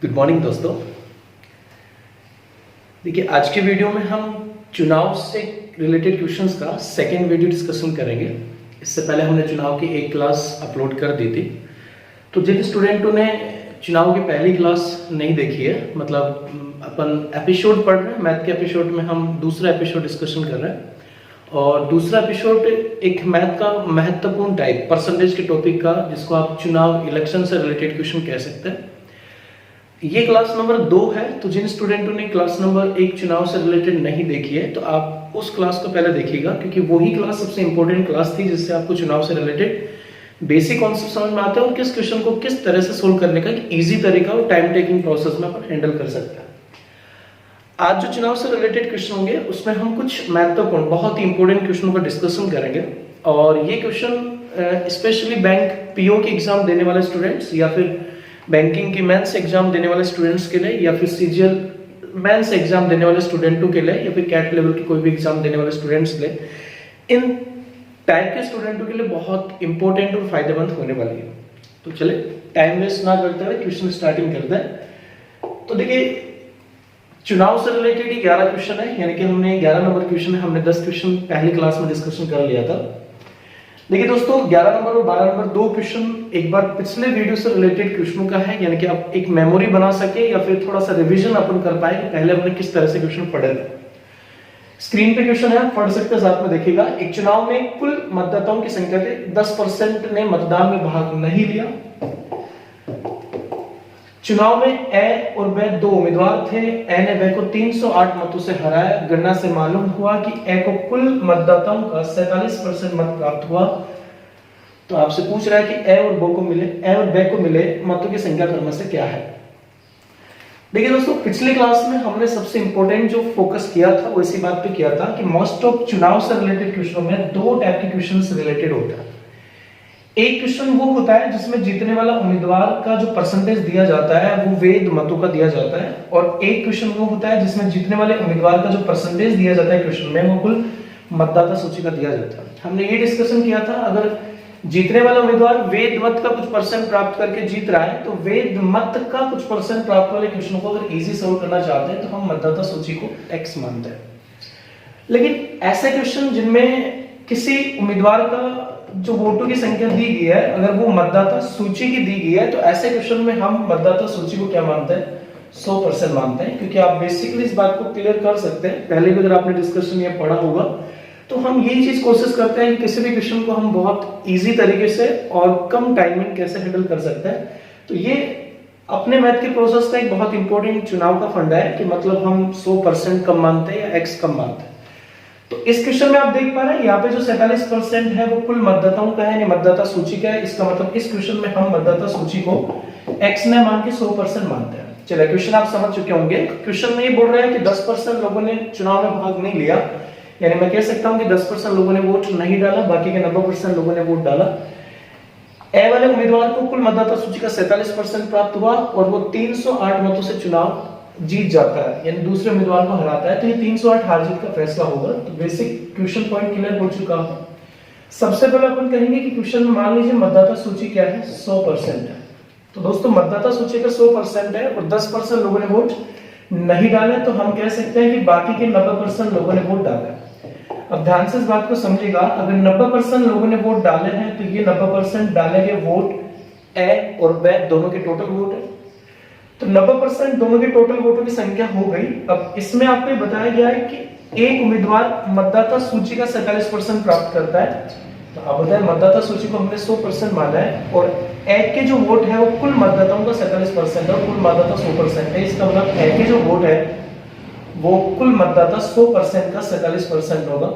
Good morning दोस्तों। देखिए, आज के वीडियो में हम चुनाव से रिलेटेड क्वेश्चंस का सेकेंड वीडियो डिस्कशन करेंगे। इससे पहले हमने चुनाव की एक क्लास अपलोड कर दी थी, तो जिन स्टूडेंटों ने चुनाव की पहली क्लास नहीं देखी है, मतलब अपन एपिसोड पढ़ रहे हैं, मैथ के एपिसोड में हम दूसरा एपिसोड डिस्कशन कर रहे हैं और दूसरा एपिसोड एक मैथ का महत्वपूर्ण टाइप परसेंटेज के टॉपिक का, जिसको आप चुनाव इलेक्शन से रिलेटेड क्वेश्चन कह सकते हैं। ये क्लास नंबर 2 है, तो जिन स्टूडेंटों ने क्लास नंबर 1 चुनाव से रिलेटेड नहीं देखी है तो आप उस क्लास को पहले देखिएगा, क्योंकि वही क्लास सबसे इंपॉर्टेंट क्लास थी जिससे आपको चुनाव से रिलेटेड बेसिक कॉन्सेप्ट समझ में आते हैं और किस क्वेश्चन को किस तरह से सोल्व करने का एक इजी तरीका और टाइम टेकिंग प्रोसेस में अपन हैंडल कर सकते हैं। आज जो चुनाव से रिलेटेड क्वेश्चन होंगे उसमें हम कुछ महत्वपूर्ण बहुत ही इंपॉर्टेंट क्वेश्चनों का डिस्कशन करेंगे और ये क्वेश्चन स्पेशली बैंक पीओ के एग्जाम देने वाले स्टूडेंट्स या फिर बैंकिंग की मेंस एग्जाम देने वाले स्टूडेंट्स के लिए या फिर सीजीएल मेंस एग्जाम देने वाले स्टूडेंटों के लिए या फिर कैट लेवल की कोई भी एग्जाम देने वाले स्टूडेंट्स के लिए, इन टाइप के स्टूडेंटों के लिए बहुत इंपॉर्टेंट और फायदेमंद होने वाली है। तो चले टाइम वेस्ट ना करते हुए क्वेश्चन स्टार्टिंग करते हैं। तो देखिए, चुनाव से रिलेटेड ही 11 क्वेश्चन है, यानी कि हमने 11 नंबर क्वेश्चन है, हमने 10 क्वेश्चन पहली क्लास में डिस्कशन कर लिया था। देखिए दोस्तों, 11 नंबर और 12 नंबर 2 क्वेश्चन एक बार पिछले वीडियो से रिलेटेड क्वेश्चनों का है, यानी कि आप एक मेमोरी बना सके या फिर थोड़ा सा रिवीजन अपन कर पाए कि पहले हमने किस तरह से क्वेश्चन पढ़े थे। स्क्रीन पे क्वेश्चन है, पढ़ सकते हैं, साथ में देखिएगा। एक चुनाव में कुल मतदाताओं की संख्या के 10% ने मतदान में भाग नहीं लिया। चुनाव में ए और ब 2 उम्मीदवार थे। ए ने ब को 308 मतों से हराया। गणना से मालूम हुआ कि ए को कुल मतदाताओं का 47% मत प्राप्त हुआ। तो आपसे पूछ रहा है कि ए और ब को मिले मतों की संख्या क्रम से क्या है। देखिए दोस्तों, पिछली क्लास में हमने सबसे इंपॉर्टेंट जो फोकस किया था वो इसी बात पे किया था कि मोस्ट ऑफ चुनाव से रिलेटेड क्वेश्चनों में 2 टाइप के क्वेश्चन से रिलेटेड होता है। एक क्वेश्चन वो होता है जिसमें जीतने वाला उम्मीदवार का जो परसेंटेज दिया जाता है वो वैध मतों का दिया जाता है, और एक क्वेश्चन वो होता है जिसमें जीतने वाले उम्मीदवार का जो परसेंटेज दिया जाता है क्वेश्चन में वो कुल मतदाता सूची का दिया जाता है। हमने ये डिस्कशन किया था, अगर जीतने वाला उम्मीदवार वैध मत का कुछ परसेंट प्राप्त करके जीत रहा है तो वैध मत का कुछ परसेंट प्राप्त वाले क्वेश्चन को अगर इजी सॉल्व करना चाहते हैं तो हम मतदाता सूची को x मानते हैं। लेकिन ऐसे क्वेश्चन जिनमें किसी उम्मीदवार का जो वोटों की संख्या दी गई है अगर वो मतदाता सूची की दी गई है तो ऐसे क्वेश्चन में हम मतदाता सूची को क्या मानते हैं, 100% मानते हैं, क्योंकि आप बेसिकली इस बात को क्लियर कर सकते हैं। पहले भी अगर आपने डिस्कशन ये पढ़ा होगा तो हम यही चीज कोशिश करते हैं कि किसी भी क्वेश्चन को हम बहुत इजी तरीके से और कम टाइम में कैसे हैंडल कर सकते हैं। तो ये अपने मैथ के प्रोसेस का एक बहुत इंपॉर्टेंट चुनाव का फंडा है कि मतलब हम 100% कम मानते हैं या x कम मानते हैं। तो इस क्वेश्चन में आप देख पा रहे हैं यहाँ पे जो 47% है वो कुल मतदाताओं का है, यानी मतदाता सूची का है। इसका मतलब इस क्वेश्चन में हम मतदाता सूची को x ने मान के 100% मानते हैं। चलिए, क्वेश्चन आप समझ चुके होंगे। क्वेश्चन में ये बोल रहा है कि 10% लोगों ने चुनाव में भाग नहीं लिया, यानी मैं कह सकता हूं कि 10% लोगों ने वोट नहीं डाला, बाकी के 90% लोगों ने वोट डाला। ए वाले उम्मीदवार को कुल मतदाता सूची का 47% प्राप्त हुआ और वो 308 मतों से चुनाव जीत जाता है, यानी दूसरे उम्मीदवार को हराता है। तो ये 308 हार जीत का फैसला होगा। तो बेसिक क्वेश्चन पॉइंट क्लियर हो चुका है। सबसे पहले अपन कहेंगे कि क्वेश्चन में मान लीजिए मतदाता सूची क्या है, 100% है। तो दोस्तों, मतदाता सूची का 100% है और 10% लोगों ने वोट नहीं डाले, तो हम कह सकते हैं कि बाकी के 90% लोगों ने वोट डाला। अब ध्यान से इस बात को समझिएगा, अगर 90% लोगों ने वोट डाले हैं तो ये 90% डाले गए वोट ए और ब दोनों के टोटल वोट है। तो 90% दोनों के टोटल वोटों की संख्या हो गई। अब इसमें आपको ये बताया गया है कि एक उम्मीदवार मतदाता सूची का 47% प्राप्त करता है। तो आप बताएं, मतदाता सूची को हमने 100% माना है और ए के जो वोट है वो कुल मतदाताओं का 47% है और कुल मतदाता 100% है। इसका मतलब ए के जो वोट है वो कुल मतदाता 100% का 47% होगा।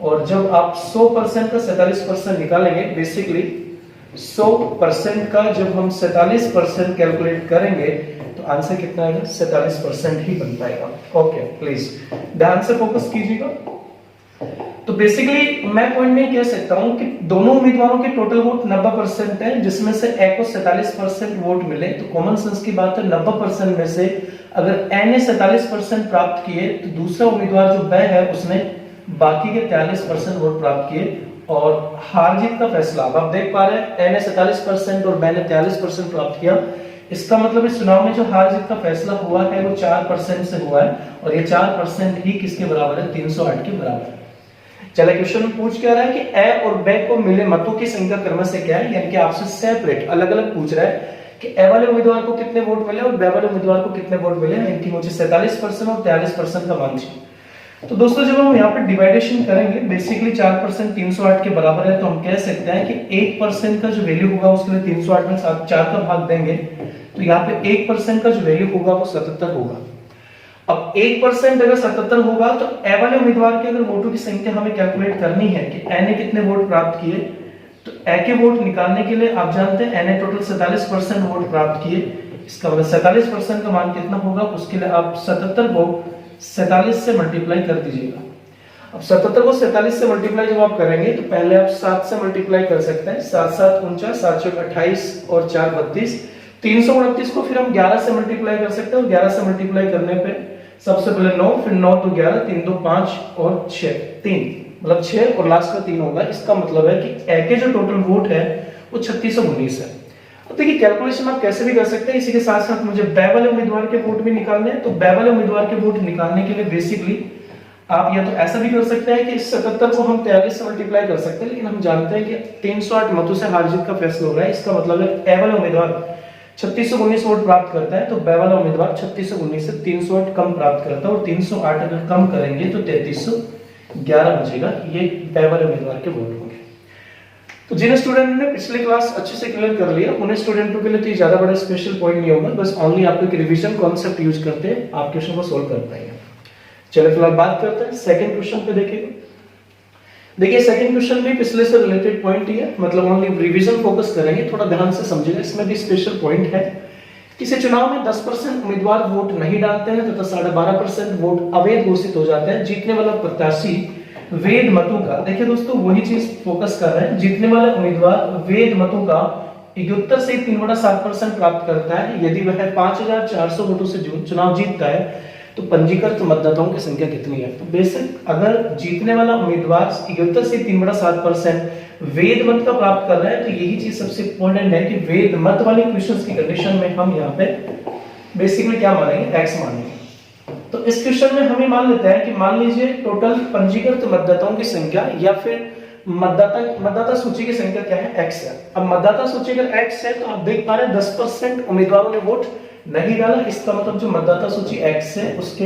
और जब आप 100% का 47% निकालेंगे, बेसिकली 100% का जब हम 47% कैलकुलेट करेंगे तो आंसर कितना आएगा, 47% ही बन पाएगा। ओके, प्लीज ध्यान से फोकस कीजिएगा। तो बेसिकली मैं पॉइंट में कह सकता हूं कि दोनों उम्मीदवारों के टोटल वोट 90% है, जिसमें से ए को 47% वोट मिले। तो कॉमन सेंस की बात है, 90% में से अगर ए ने 47% प्राप्त किए तो दूसरा उम्मीदवार जो ब है उसने बाकी के 43% वोट प्राप्त किए और हार जीत का फैसला अब आप देख पा रहे हैं, ए ने 47% और ब ने 43% प्राप्त किया। इसका मतलब इस चुनाव में जो हार जीत का फैसला हुआ है वो 4% से हुआ है, और ये 4% ही किसके बराबर है? 308 के बराबर है। चलिए क्वेश्चन में पूछ क्या रहा है कि ए और बे को मिले मतों की संख्या क्रमशः क्या है, यानी कि आपसे सेपरेट अलग अलग पूछ रहा है कि ए वाले उम्मीदवार को कितने वोट मिले और बे वाले उम्मीदवार को कितने वोट मिले, इनकी मुझे 47% और 43% का मान चाहिए। तो दोस्तों जब हम यहाँ पे डिवाइडेशन करेंगे, बेसिकली 4% 308 के बराबर है, तो हम कह सकते हैं कि 1% का जो वैल्यू होगा उसके लिए 308 में 4 का भाग देंगे, तो यहाँ पे 1% का जो वैल्यू होगा वो 77 होगा। अब 1% अगर 77 होगा तो ए वाले उम्मीदवार के अगर वोटों की संख्या हमें कैलकुलेट करनी है कि ए ने कितने वोट प्राप्त किए, तो ए के वोट निकालने के लिए आप जानते हैं ए ने टोटल 47% वोट प्राप्त किए, इसका मतलब 47% का मान कितना होगा, उसके लिए आप 77 को 47 से मल्टीप्लाई कर दीजिएगा। अब 77 को 47 से मल्टीप्लाई जब आप करेंगे तो पहले आप 7 से मल्टीप्लाई कर सकते हैं, 7 7 49, 7 6 28 और 4 32, 329 को फिर हम 11 से मल्टीप्लाई कर सकते हैं, और 11 से मल्टीप्लाई करने पे सबसे पहले 9, फिर 9 तो 11, 3 2 5 और 6 3, मतलब 6 और लास्ट का 3 होगा। इसका मतलब है कि ए के जो टोटल वोट है वो 3619 है। अब देखिए कैलकुलेशन आप कैसे भी कर सकते हैं, इसी के साथ साथ मुझे बे वाले उम्मीदवार के वोट भी निकालने हैं, तो बे वाले उम्मीदवार के वोट निकालने के लिए बेसिकली आप या तो ऐसा भी कर सकते हैं कि इस 77 को हम 43 से मल्टीप्लाई कर सकते हैं, लेकिन हम जानते हैं कि 308 मतों से हार जीत का फैसला हो रहा है। इसका मतलब है ए वाला उम्मीदवार 3619 वोट प्राप्त करता है, तो बे वाला उम्मीदवार 3619 से 308 कम प्राप्त करता है, और 308 अगर कम करेंगे तो 3311 बचेगा। ये बे वाले उम्मीदवार के वोट होंगे। तो जिन स्टूडेंट ने पिछले क्लास अच्छे से क्लियर कर लिया उन्हें स्टूडेंटों के लिए तो ज्यादा बड़ा स्पेशल पॉइंट नहीं होगा, बस ओनली आपको एक रिवीजन कॉन्सेप्ट यूज करते आप क्वेश्चन को सोल्व कर पाएंगे। चलिए फिलहाल बात करते हैं सेकंड क्वेश्चन पे। देखिए सेकंड क्वेश्चन भी पिछले से रिलेटेड पॉइंट ही है, मतलब ओनली रिवीजन फोकस करेंगे, थोड़ा ध्यान से समझिएगा। इसमें भी स्पेशल पॉइंट है, किसी चुनाव में 10% उम्मीदवार वोट नहीं डालते हैं तथा 12.5% वोट अवैध घोषित हो जाते हैं। जीतने वाला प्रत्याशी वैध मतों का, देखिए दोस्तों वही चीज फोकस कर रहे हैं, जीतने वाला उम्मीदवार वैध मतों का 71 से 3/7% प्राप्त करता है। यदि वह 5400 वोटों से चुनाव जीतता है तो पंजीकृत मतदाताओं की संख्या कितनी है? तो बेसिक अगर जीतने वाला उम्मीदवार 71 से 3/7% वैध मत का प्राप्त कर रहा है तो यही चीज सबसे इंपॉर्टेंट है कि वैध मत वाले क्वेश्चंस की कंडीशन में हम यहाँ पे बेसिकली क्या मानेंगे? एक्स मानेंगे। तो इस क्वेश्चन में हमें मान लेते हैं कि मान लीजिए टोटल पंजीकृत मतदाताओं की संख्या या फिर मतदाता सूची की संख्या क्या है? एक्स है। अब मतदाता सूची अगर एक्स है तो आप देख पा रहे हैं 10% उम्मीदवारों ने वोट नहीं डाला, इसका मतलब जो मतदाता सूची एक्स है उसके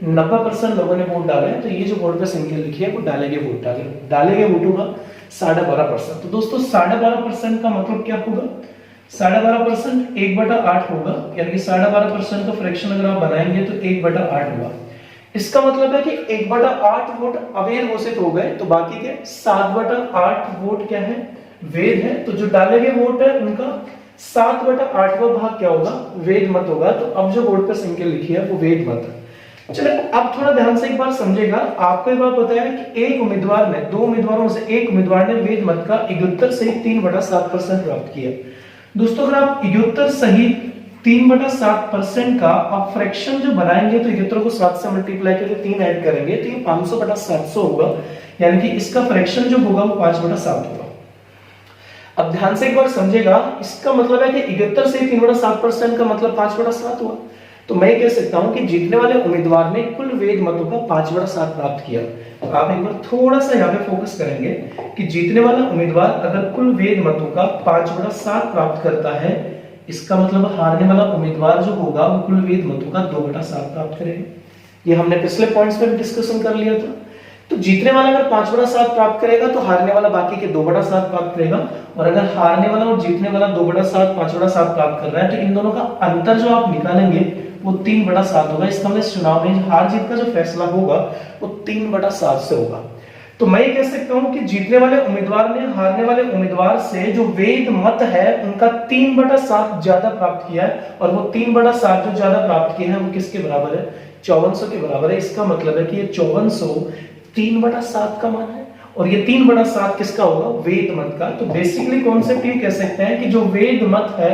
90% लोगों ने वोट डाले हैं, तो ये जो वोट पे संख्या लिखी है वो डाले गए वोटों का 12.5%। तो दोस्तों 12.5% का मतलब क्या होगा? 12.5% 1/8 होगा, यानी कि 12.5% का फ्रैक्शन अगर आप बनाएंगे तो 1/8 होगा। इसका मतलब है कि 1/8 वोट अवैध घोषित हो गए, तो बाकी के 7/8 वोट क्या है? वैध है। तो जो डाले गए वोट है उनका 7/8वां भाग क्या होगा? वैध मत होगा। तो अब जो वोट पर संख्या लिखी है वो वैध मत है। चलिए अब थोड़ा ध्यान से एक बार समझेगा। आपको एक बात पता है कि एक उम्मीदवार ने, दो उम्मीदवारों से एक उम्मीदवार ने वैध मत का 71 से 3/7% प्राप्त किया। दोस्तों अगर आप 71 सही 3/7% का आप फ्रैक्शन जो बनाएंगे तो 71 को 7 से मल्टीप्लाई करके 3 ऐड करेंगे तो ये 500/700 होगा, यानी कि इसका फ्रैक्शन जो होगा वो 5/7 होगा। अब ध्यान से एक बार समझेगा, इसका मतलब है कि 71 से 3/7% का मतलब 5/7 हुआ। तो मैं कह सकता हूं कि जीतने वाले उम्मीदवार ने कुल वैध मतों का 5/7 प्राप्त किया। तो आप एक बार थोड़ा सा यहाँ पे फोकस करेंगे कि जीतने वाला उम्मीदवार अगर कुल वैध मतों का 5/7 प्राप्त करता है, इसका मतलब हारने वाला उम्मीदवार जो होगा वो कुल वैध मतों का 2/7 प्राप्त करेगा। ये हमने पिछले पॉइंट्स में भी डिस्कशन कर लिया था। तो जीतने वाला अगर 5/7 प्राप्त करेगा तो हारने वाला बाकी के 2/7 प्राप्त करेगा, और अगर हारने वाला और जीतने वाला 2/7 5/7 प्राप्त कर रहा है तो इन दोनों का अंतर जो आप निकालेंगे वो 3/7 होगा। इसका मतलब चुनाव में हार जीत का जो फैसला होगा वो 3/7 से होगा। तो मैं ये कह सकता हूं कि जीतने वाले उम्मीदवार ने हारने वाले उम्मीदवार से जो वैध मत है उनका 3/7 ज्यादा प्राप्त किया है, और वो 3/7 जो ज्यादा प्राप्त किया है वो किसके बराबर है? 5400 के बराबर है। इसका मतलब है कि ये 5400 3/7 का मान है, और ये 3/7 किसका होगा? वैध मत का। तो बेसिकली कॉन्सेप्ट ये कह सकते हैं कि जो वैध मत है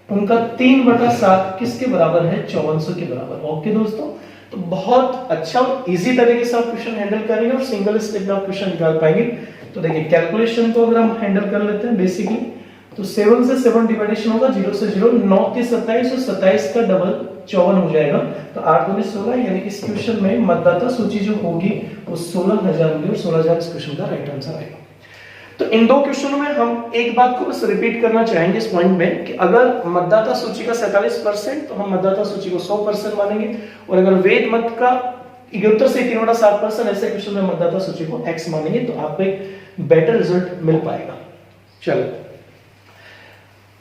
उनका 3/7 किसके बराबर है? 5400 के बराबर। ओके दोस्तों, तो बहुत अच्छा और इजी तरीके से आप क्वेश्चन हैंडल करेंगे और सिंगल स्टेप में आप क्वेश्चन निकाल पाएंगे। तो देखिए कैलकुलेशन को अगर हम हैंडल कर लेते हैं बेसिकली तो 7 से 7 डिवाइडेशन होगा, 0 से 0, 9 के 27 और 27 का डबल 54 हो जाएगा। तो 8 दूनी 16, यानी कि इस क्वेश्चन में मतदाता सूची जो होगी वो 16,000 होगी और 16,000 इस क्वेश्चन का राइट आंसर आएगा। तो इन दो क्वेश्चनों में हम एक बात को बस रिपीट करना चाहेंगे इस पॉइंट में कि अगर मतदाता सूची का 47% तो हम मतदाता सूची को 100% मानेंगे, और अगर वेद मत का 71 से 3/7% ऐसे क्वेश्चन में मतदाता सूची को x मानेंगे तो आपको एक बेटर रिजल्ट मिल पाएगा। चलो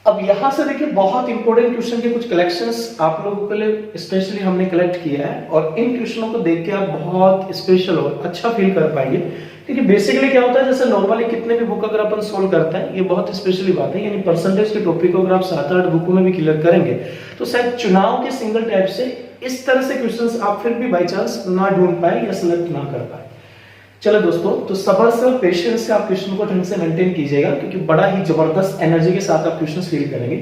अब यहां से देखिए बहुत इंपॉर्टेंट क्वेश्चन के कुछ कलेक्शंस आप लोगों के लिए स्पेशली हमने कलेक्ट किया है, और इन क्वेश्चनों को देख के आप बहुत स्पेशल और अच्छा फील कर पाएंगे। क्योंकि बेसिकली क्या होता है, जैसे नॉर्मली कितने भी बुक अगर अपन सोल्व करते हैं, ये बहुत स्पेशली बात है, यानी परसेंटेज के टॉपिक को अगर आप 7-8 बुकों में भी क्लियर करेंगे तो शायद चुनाव के सिंगल टाइप से इस तरह से क्वेश्चंस आप फिर भी बाय चांस ना ढूंढ पाए या सिलेक्ट ना कर पाए। चलो दोस्तों, तो सब्र से और पेशेंस से आप क्वेश्चन को ढंग से मेंटेन कीजिएगा, क्योंकि बड़ा ही जबरदस्त एनर्जी के साथ आप क्वेश्चन फील करेंगे।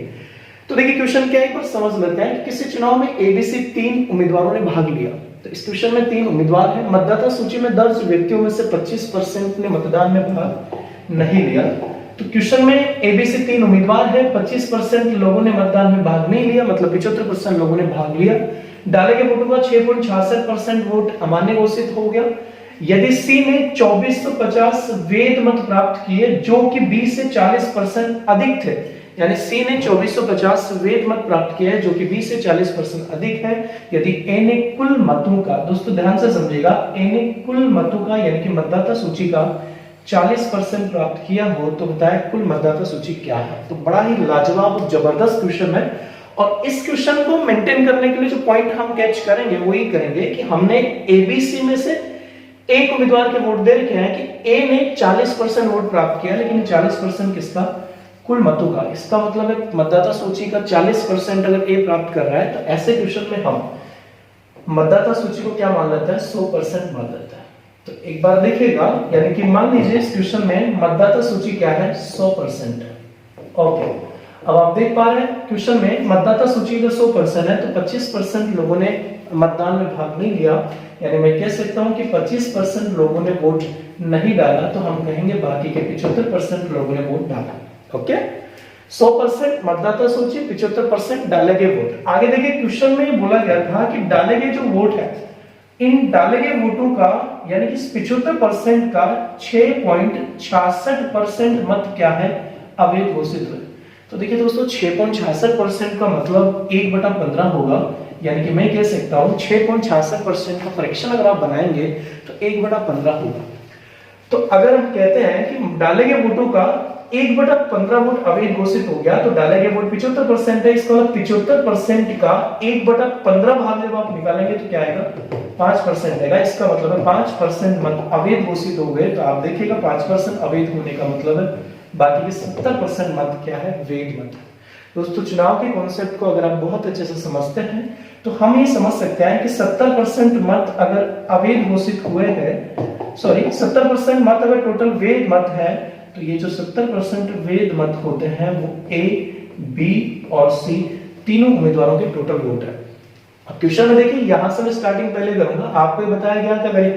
तो देखिए क्वेश्चन क्या है, एक बार समझ लेते हैं कि किसी चुनाव में एबीसी 3 उम्मीदवारों ने भाग लिया। तो इस क्वेश्चन में 3 उम्मीदवार हैं, मतदाता सूची में दर्ज व्यक्तियों में से 25% ने मतदान में भाग नहीं लिया। तो क्वेश्चन में एबीसी 3 उम्मीदवार है, 25% लोगों ने मतदान में भाग नहीं लिया, मतलब 75% लोगों ने भाग लिया। डाले गए वोटों का 6.66% वोट अमान्य घोषित हो गया। यदि सी ने 2450 वेद मत प्राप्त किए जो कि 20 से 40% अधिक थे, यानी सी ने 2450 वेद मत प्राप्त किए जो कि 20 से 40% अधिक है। यदि ए ने कुल मतों का, दोस्तों ध्यान से समझिएगा, ए ने कुल मतों का यानी कि मतदाता सूची का 40% प्राप्त किया हो तो बताएं कुल मतदाता सूची क्या है। तो बड़ा ही लाजवाब और जबरदस्त क्वेश्चन है, और इस क्वेश्चन को मेंटेन करने के लिए जो पॉइंट हम कैच करेंगे वो ये करेंगे कि हमने एबीसी में से एक उम्मीदवार के वोट दे रखे हैं कि ए ने 40% वोट प्राप्त किया, लेकिन 40% किसका, कुल मतों का। इसका मतलब है मतदाता सूची का 40% अगर ए प्राप्त कर रहा है तो ऐसे क्वेश्चन में हम मतदाता सूची को क्या मान लेते हैं, 100% मान लेते हैं। तो एक बार देखिएगा, यानी कि मान लीजिए इस क्वेश्चन में मतदाता सूची क्या है, 100% है। ओके, अब आप देख पा रहे हैं क्वेश्चन में मतदाता सूची का 100% है, तो 25% लोगों ने मतदान में भाग नहीं लिया, यानी मैं कह सकता हूं कि 25% लोगों ने वोट नहीं डाला, तो हम कहेंगे बाकी के 75% लोगों ने वोट डाला। ओके, 100% मतदाता सूची, 75% डाले गए वोट। आगे देखिए क्वेश्चन में बोला गया था कि डाले गए जो वोट है, इन डाले गए वोटों का यानी कि 75% का 6.66% मत क्या है, अवैध घोषित हुए। तो देखिए दोस्तों 6.66% का मतलब 1/15 होगा, यानी कि मैं कह सकता हूं 6.66% का फ्रैक्शन अगर आप बनाएंगे तो 1/15 होगा। तो अगर हम कहते हैं कि डाले गए वोटों का 1/15 वोट अवैध घोषित हो गया, तो डाले गए वोट 75% है, इसका मतलब 75% का 1/15 भाग जब आप निकालेंगे तो क्या आएगा, 5% आएगा। इसका मतलब है 5% मत अवैध घोषित हो गए। तो आप देखिएगा 5% अवैध होने का मतलब है बाकी के 70% मत क्या है, वैध मत है। दोस्तों चुनाव के कॉन्सेप्ट को अगर आप बहुत अच्छे से समझते हैं तो हम ये समझ सकते हैं कि 70% मत अगर अवैध घोषित हुए हैं, सॉरी 70% मत अगर टोटल वैध मत है, तो ये जो 70% वैध मत होते हैं वो ए, बी और सी तीनों उम्मीदवारों के टोटल वोट है। अब क्वेश्चन में देखिए, यहां से मैं स्टार्टिंग पहले करूंगा। आपको बताया गया था भाई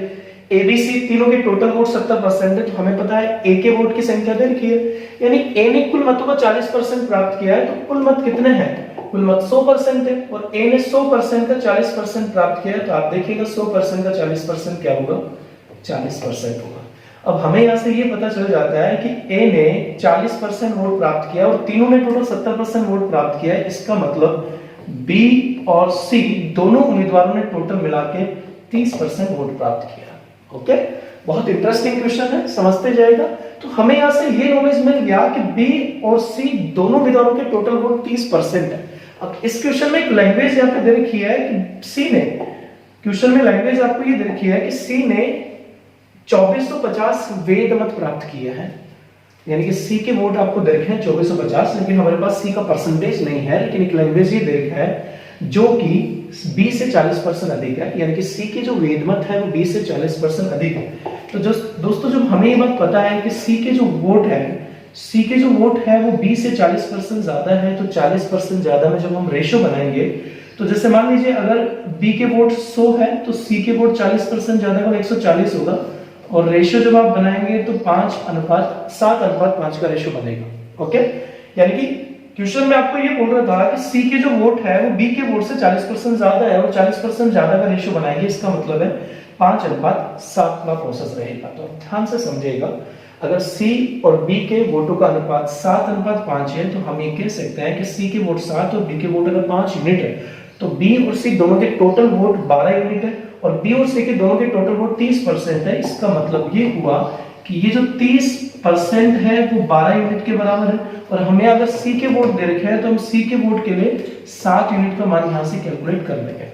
एबीसी तीनों के टोटल वोट 70% है, तो हमें पता है ए के वोट की संख्या दे रखी है, यानी ए ने कुल मतों का 40% प्राप्त किया है, तो कुल मत कितने हैं, कुल मत 100% है, और ए ने 100% का 40% प्राप्त किया है, तो आप देखिएगा 100% का 40% क्या होगा, 40% होगा। अब हमें यहां से ये पता चल जाता है कि ए ने 40% वोट प्राप्त किया और तीनों ने टोटल 70% वोट प्राप्त किया है। इसका मतलब बी और सी दोनों उम्मीदवारों ने टोटल मिला के 30% वोट प्राप्त किया। ओके, बहुत इंटरेस्टिंग क्वेश्चन है, समझते जाएगा। तो हमें यहां से ये नॉलेज मिल गया कि बी और सी दोनों उम्मीदवारों के टोटल वोट 30% है। अब इस क्वेश्चन में एक लैंग्वेज यहां पे दे रखी है कि सी ने, क्वेश्चन में लैंग्वेज आपको ये दे रखी है कि सी ने 2450 वेद मत प्राप्त किए हैं, यानी कि सी के वोट आपको दे रखे हैं 2450, लेकिन हमारे पास सी का परसेंटेज नहीं है, लेकिन एक लैंग्वेज ये दे रखा है जो कि 20 से 40% अधिक है, यानी कि सी के जो वेद मत है वो 20 से 40% अधिक है। तो जो दोस्तों जब हमें ये बात पता है कि सी के जो वोट है, सी के जो वोट है वो 20 से 40% ज्यादा है, तो 40% ज्यादा में जब हम रेशो बनाएंगे, तो जैसे मान लीजिए अगर बी के वोट 100 है तो सी के वोट 40% ज्यादा होगा, 140 होगा, और रेशियो जब आप बनाएंगे तो 7:5 का रेशियो बनेगा। ओके, यानी कि क्वेश्चन में आपको ये बोल रहा था कि सी के जो वोट है वो बी के वोट से 40% ज्यादा है और 40% ज्यादा का रेशियो बनाएंगे, इसका मतलब है 5:7 का प्रोसेस रहेगा। तो ध्यान से समझिएगा, अगर सी और बी के वोटों का अनुपात 7:5 है तो हम ये कह सकते हैं कि सी के वोट 7 और बी के वोट अगर 5 यूनिट है तो बी और सी दोनों के टोटल वोट 12 यूनिट है और बी और सी के दोनों के टोटल वोट 30% है। इसका मतलब ये हुआ कि ये जो 30% है वो 12 यूनिट के बराबर है और हमें अगर सी के वोट दे रखे हैं तो हम सी के वोट के लिए 7 यूनिट का मान यहां से कैलकुलेट कर लेंगे।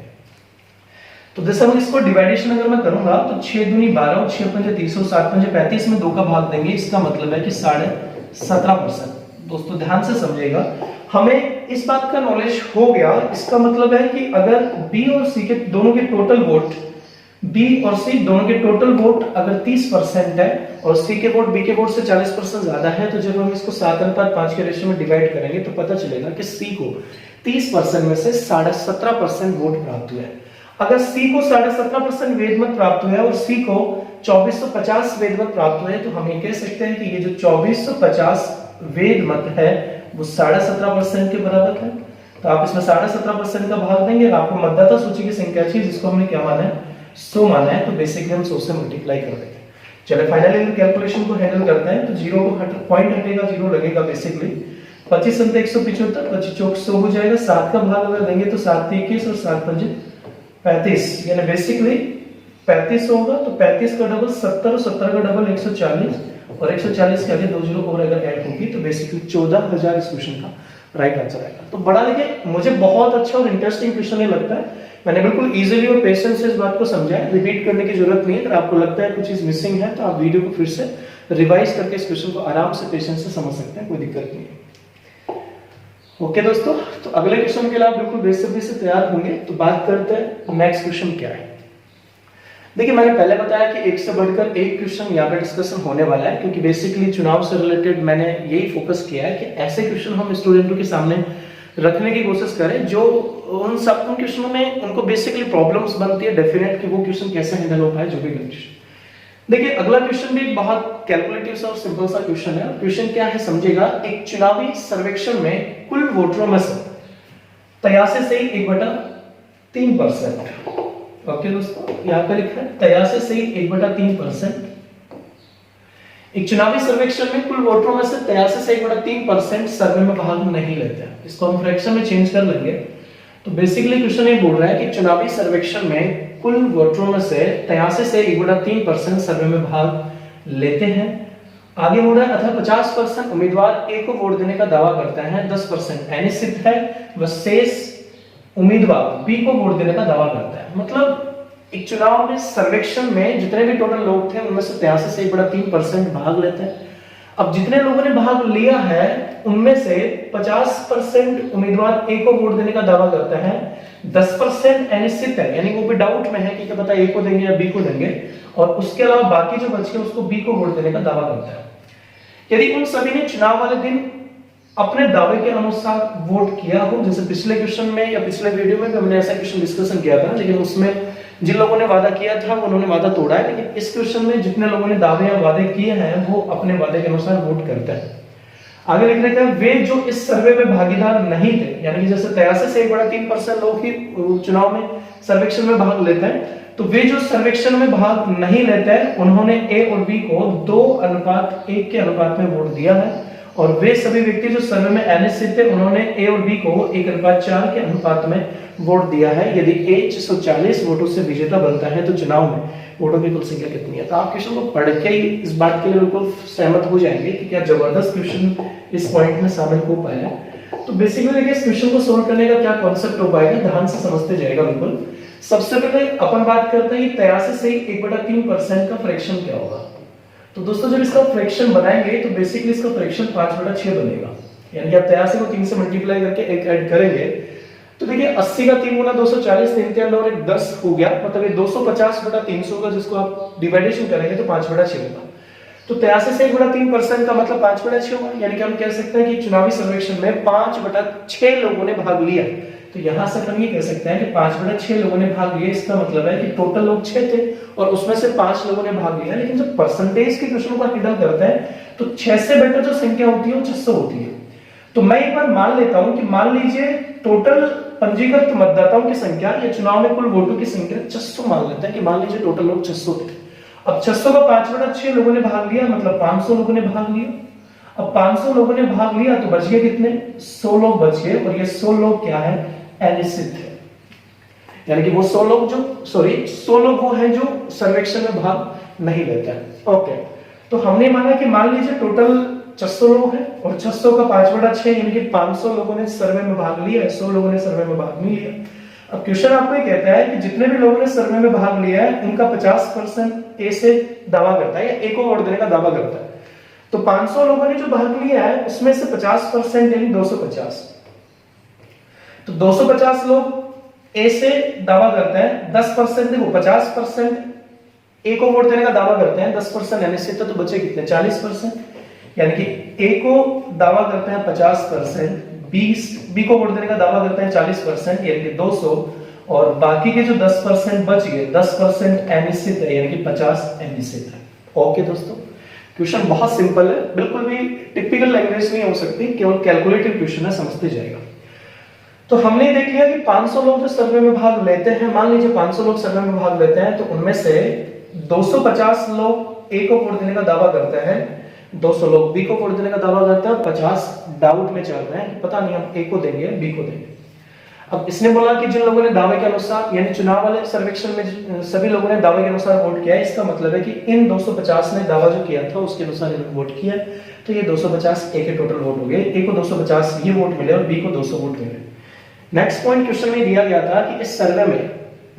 तो जैसे हम इसको डिवाइडेशन अगर मैं करूंगा तो 6 दूनी 12 और 6 पंजे 30 और 7 पंजे 35 में 2 का भाग देंगे, इसका मतलब है कि 17.5%। दोस्तों ध्यान से समझिएगा, हमें इस बात का नॉलेज हो गया, इसका मतलब है कि अगर बी और सी के दोनों के टोटल वोट, बी और सी दोनों के टोटल वोट अगर 30% है और सी के वोट बी के वोट से 40% ज्यादा है, तो जब हम इसको 7:5 के रेशियो में डिवाइड करेंगे तो पता चलेगा कि सी को 30% में से 17.5% वोट प्राप्त हुए। अगर सी को 17.5% वेद मत प्राप्त हुआ और सी को 2450 वेद मत प्राप्त हुए तो हम ये कह सकते हैं कि ये जो 2450 वेद मत है वो 17.5% के बराबर है। तो आप इसमें 17.5% का भाग देंगे और आपको मतदाता सूची की संख्या चाहिए जिसको हमने क्या माना है, 100 माना है, तो बेसिकली हम 100 से मल्टीप्लाई कर देंगे। चलिए फाइनली कैलकुलेशन को हैंडल करते हैं। तो 0 को पॉइंट हटेगा, 0 लगेगा बेसिकली। 25 × 175, 25 चौक 100 हो जाएगा। 7 का भाग अगर देंगे तो 7 × 21 और 7 × 5 = 35, यानी बेसिकली 35 होगा। तो 35 का डबल 70 और 70 का डबल 140 और 140 के आगे 2 जीरो और अगर ऐड होगी तो बेसिकली 14,000 इस क्वेश्चन का राइट आंसर आएगा। तो बड़ा देखिए, मुझे बहुत अच्छा और इंटरेस्टिंग क्वेश्चन ये लगता है। मैंने बिल्कुल इजीली और पेशेंस से इस बात को समझा है, रिपीट करने की जरूरत नहीं है। अगर आपको लगता है कुछ चीज मिसिंग है तो आप वीडियो को फिर से रिवाइज करके इस क्वेश्चन को आराम से पेशेंस से समझ सकते हैं, कोई दिक्कत नहीं है। ओके दोस्तों, तो अगले क्वेश्चन के लिए आप बिल्कुल बेसब्री से तैयार होंगे। तो बात करते हैं नेक्स्ट क्वेश्चन क्या है। देखिए, मैंने पहले बताया कि एक से बढ़कर एक क्वेश्चन यहाँ पे डिस्कशन होने वाला है, क्योंकि बेसिकली चुनाव से रिलेटेड मैंने यही फोकस किया है कि ऐसे क्वेश्चन हम स्टूडेंटों के सामने रखने की कोशिश करें जो उन सब क्वेश्चनों में उनको बेसिकली प्रॉब्लम्स बनती है डेफिनेट कि वो क्वेश्चन कैसे हैंडल हो पाए, जो भी कंडीशन। देखिए, अगला क्वेश्चन भी बहुत कैलकुलेटिव सा और सिंपल सा क्वेश्चन है। क्वेश्चन क्या है समझेगा, एक चुनावी सर्वेक्षण में कुल वोटरों में से 83 से 1/3%। ओके दोस्तों, यहाँ पे लिखा है 83 से 1/3%। एक चुनावी सर्वेक्षण में कुल वोटरों में से 83 से 1/3% सर्वे में भाग नहीं लेते हैं। इसको हम फ्रैक्शन में चेंज कर लेंगे। तो बेसिकली क्वेश्चन ये बोल रहा है कि चुनावी सर्वेक्षण में कुल वोटरों में से 83 से 1/3% सर्वे में भाग लेते हैं। आगे बोल रहा है अतः 50% उम्मीदवार ए को वोट देने का दावा करते हैं, 10% अनिश्चित है व शेष उम्मीदवार बी को वोट देने का दावा करता है। मतलब एक चुनाव में सर्वेक्षण में जितने भी टोटल लोग थे उनमें से 83 से 1/3% भाग लेते हैं। अब जितने लोगों ने भाग लिया है उनमें से 50% उम्मीदवार ए को वोट देने का दावा करता है, 10% अनिश्चित है, यानी वो भी डाउट में है कि क्या पता ए को देंगे या बी को देंगे, और उसके अलावा बाकी जो बच गए उसको बी को वोट देने का दावा करता है। यदि उन सभी ने चुनाव वाले दिन अपने दावे के अनुसार वोट किया हो, जैसे पिछले क्वेश्चन में या पिछले वीडियो में भी हमने ऐसा क्वेश्चन डिस्कशन किया था, लेकिन उसमें जिन लोगों ने वादा किया था उन्होंने वादा तोड़ा है, लेकिन इस क्वेश्चन में जितने लोगों ने दावे या वादे किए हैं वो अपने वादे के अनुसार वोट करते हैं। आगे लिख रहे हैं वे जो इस सर्वे में भागीदार नहीं थे, यानी कि जैसे 83 से 1/3% लोग ही चुनाव में सर्वेक्षण में भाग लेते हैं, तो वे जो सर्वेक्षण में भाग नहीं लेते हैं उन्होंने ए और बी को 2:1 के अनुपात में वोट दिया है, और वे सभी व्यक्ति जो सर्वे में अनिश्चित थे उन्होंने ए और बी को 1:4 के अनुपात में वोट दिया है। यदि ए 640 वोटों से विजेता बनता है तो चुनाव में वोटों की कुल संख्या कितनी है। तो आप क्वेश्चन को पढ़ के ही इस बात के लिए बिल्कुल सहमत हो जाएंगे कि क्या जबरदस्त क्वेश्चन इस पॉइंट में शामिल हो पाया है। तो बेसिकली देखिए, इस क्वेश्चन को सोल्व करने का क्या कॉन्सेप्ट हो पाएगा, ध्यान से समझते जाएगा। बिल्कुल सबसे पहले अपन बात करते हैं 83 से 1/3% का फ्रैक्शन क्या होगा। तो दोस्तों जब इसका फ्रैक्शन बनाएंगे तो बेसिकली इसका फ्रैक्शन 5/6 बनेगा, यानी कि आप 83 को 3 से मल्टीप्लाई करके एक ऐड करेंगे तो देखिए 80 का 3 गुना 240, 3 3 और 1 10 हो गया, मतलब ये 250/300 होगा, जिसको आप डिवाइडेशन करेंगे तो 5/6 होगा। तो 83 से 1/3% का मतलब 5/6 होगा, यानी कि हम कह सकते हैं कि चुनावी सर्वेक्षण में 5/6 लोगों ने भाग लिया। तो यहां से हम ये कह सकते हैं कि 5/6 लोगों ने भाग लिया, इसका मतलब है कि टोटल लोग 6 थे और उसमें से 5 लोगों ने भाग लिया। लेकिन जब परसेंटेज के क्वेश्चन को हैंडल करते हैं तो 6 से बेटर जो संख्या होती है वो 600 होती है। तो मैं एक बार मान लेता हूं कि मान लीजिए टोटल पंजीकृत मतदाताओं की संख्या या चुनाव में कुल वोटों की संख्या 600 मान लेते हैं कि मान लीजिए टोटल लोग 600 थे। अब 600 का 5/6 लोगों ने भाग लिया, मतलब 500 लोगों ने भाग लिया। अब 500 लोगों ने भाग लिया तो बच गए कितने? 100 लोग बच गए, और ये 100 लोग क्या है? अनिश्चित है, यानी कि वो 100 लोग वो हैं जो सर्वेक्षण में भाग नहीं लेते हैं। ओके, तो हमने माना कि मान लीजिए टोटल 600 लोग हैं और 600 का 5/6 यानी कि 500 लोगों ने सर्वे में भाग लिया है, 100 लोगों ने सर्वे में भाग नहीं लिया। अब क्वेश्चन आपको ये कहता है कि जितने भी लोगों ने सर्वे में भाग लिया है उनका 50% ए से दावा करता है या ए को वोट देने का दावा करता है। तो 500 लोगों ने जो भाग लिया है उसमें से 50% यानी 250, तो 250 लोग ए से दावा करते हैं, 10% देखो 50% ए को वोट देने का दावा करते हैं, 10% अनिश्चित है, तो बचे कितने? 40%, यानी कि ए को दावा करते हैं 50%, बी को वोट देने का दावा करते हैं 40% यानी कि 200, और बाकी के जो 10% बच गए, 10% अनिश्चित है यानी कि 50 अनिश्चित है। ओके दोस्तों, क्वेश्चन बहुत सिंपल है, बिल्कुल भी टिपिकल लैंग्वेज नहीं हो सकती, केवल कैलकुलेटिव क्वेश्चन है, समझते जाएगा। तो हमने देख लिया कि 500 लोग जो सर्वे में भाग लेते हैं, मान लीजिए 500 लोग सर्वे में भाग लेते हैं, तो उनमें से 250 लोग ए को वोट देने का दावा करते हैं, 200 लोग बी को वोट देने का दावा करते हैं, 50 डाउट में चल रहे हैं, पता नहीं हम ए को देंगे बी को देंगे। अब इसने बोला कि जिन लोगों ने दावे के अनुसार, यानी चुनाव वाले सर्वेक्षण में सभी लोगों ने दावे के अनुसार वोट किया है, इसका मतलब है कि इन 250 ने दावा जो किया था उसके अनुसार इन्होंने वोट किया, तो ये 250 ए के टोटल वोट हो गए, ए को 250 ये वोट मिले और बी को 200 वोट मिले। नेक्स्ट पॉइंट क्वेश्चन में दिया गया था कि इस सर्वे में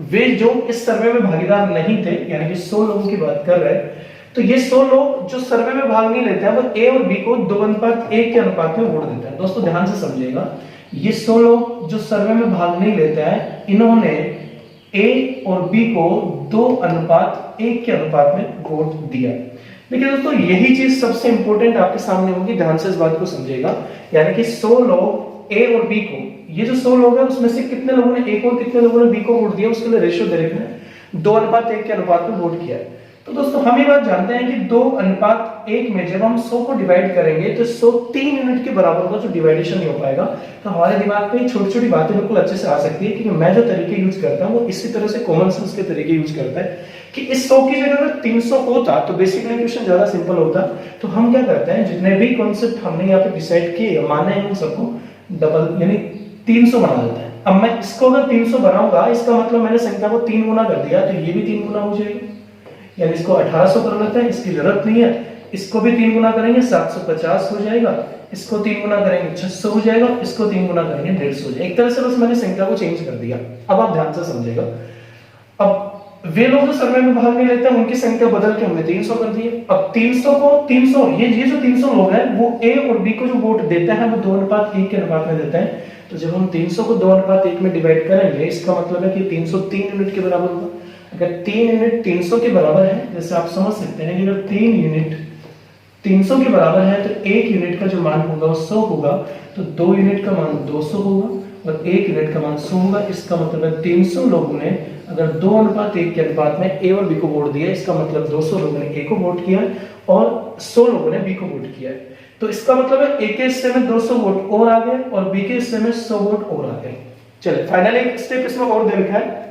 वे जो इस सर्वे में भागीदार नहीं थे, यानी कि 100 लोगों की बात कर रहे हैं, तो ये 100 लोग जो सर्वे में भाग नहीं लेते हैं वो ए और बी को 2:1 के अनुपात में वोट देते हैं। दोस्तों ध्यान से समझिएगा, ये 100 लोग जो सर्वे में भाग नहीं लेते हैं, इन्होंने ए और बी को 2:1 के अनुपात में वोट दिया। देखिए दोस्तों, यही चीज सबसे इंपॉर्टेंट आपके सामने होगी, ध्यान से इस बात को समझिएगा। यानी कि 100 लोग ए और बी को, ये जो 100 लोग हैं उसमें से कितने लोगों ने ए को और कितने लोगों ने बी को वोट दिया, उसके लिए रेशियो दे रखे हैं, 2:1 के अनुपात में वोट किया है। तो दोस्तों हम ये बात जानते हैं कि 2:1 में जब हम 100 को डिवाइड करेंगे तो 100 3 यूनिट के बराबर होगा, जो डिवाइडेशन नहीं हो पाएगा। तो हमारे दिमाग में छोटी छोटी बातें बिल्कुल अच्छे से आ सकती है, क्योंकि मैं जो तरीके यूज करता हूँ वो इसी तरह से कॉमन सेंस के तरीके यूज करता है कि इस 100 की जगह अगर 300 होता तो बेसिकली क्वेश्चन ज्यादा सिंपल होता। तो हम क्या करते हैं, जितने भी कॉन्सेप्ट हमने यहाँ पे डिसाइड किए माने हैं उन सबको डबल यानी 300 बना देते हैं। अब मैं इसको अगर 300 बनाऊंगा, इसका मतलब मैंने संख्या को 3 गुना कर दिया, तो ये भी 3 गुना हो जाएगा, यानी इसको 1800 कर लेते हैं, इसकी जरूरत नहीं है। इसको भी 3 गुना करेंगे 750 हो जाएगा, इसको 3 गुना करेंगे 600 हो जाएगा, इसको 3 गुना करेंगे 150 हो जाएगा। एक तरह से बस मैंने संख्या को चेंज कर दिया। अब आप ध्यान से समझिएगा, अब वे लोग जो सर्वे में भाग नहीं लेते हैं उनकी संख्या बदल के हमने 300 कर दी है। अब 300 को 300 ये जो 300 लोग हैं वो ए और बी को जो वोट देते हैं वो 2:1 के अनुपात में देते हैं। तो जब हम 300 को 2:1 में डिवाइड करेंगे, इसका मतलब है कि 300 3 यूनिट के बराबर होगा। अगर 3 यूनिट 300 के बराबर है, जैसे आप समझ सकते हैं कि अगर 3 यूनिट 300 के बराबर है तो 1 यूनिट का जो मान होगा वो 100 होगा, तो 2 यूनिट का मान 200 होगा और 1 यूनिट का मान 100 होगा। इसका मतलब है 300 लोगों ने अगर 2:1 के अनुपात में ए और बी को वोट दिया, इसका मतलब 200 लोगों ने ए को वोट किया और 100 लोगों ने बी को वोट किया है। तो इसका मतलब है ए के हिस्से में 200 वोट और आ गए और बी के हिस्से में 100 वोट और आ गए। चलिए फाइनली एक स्टेप इसमें और दे रखा है।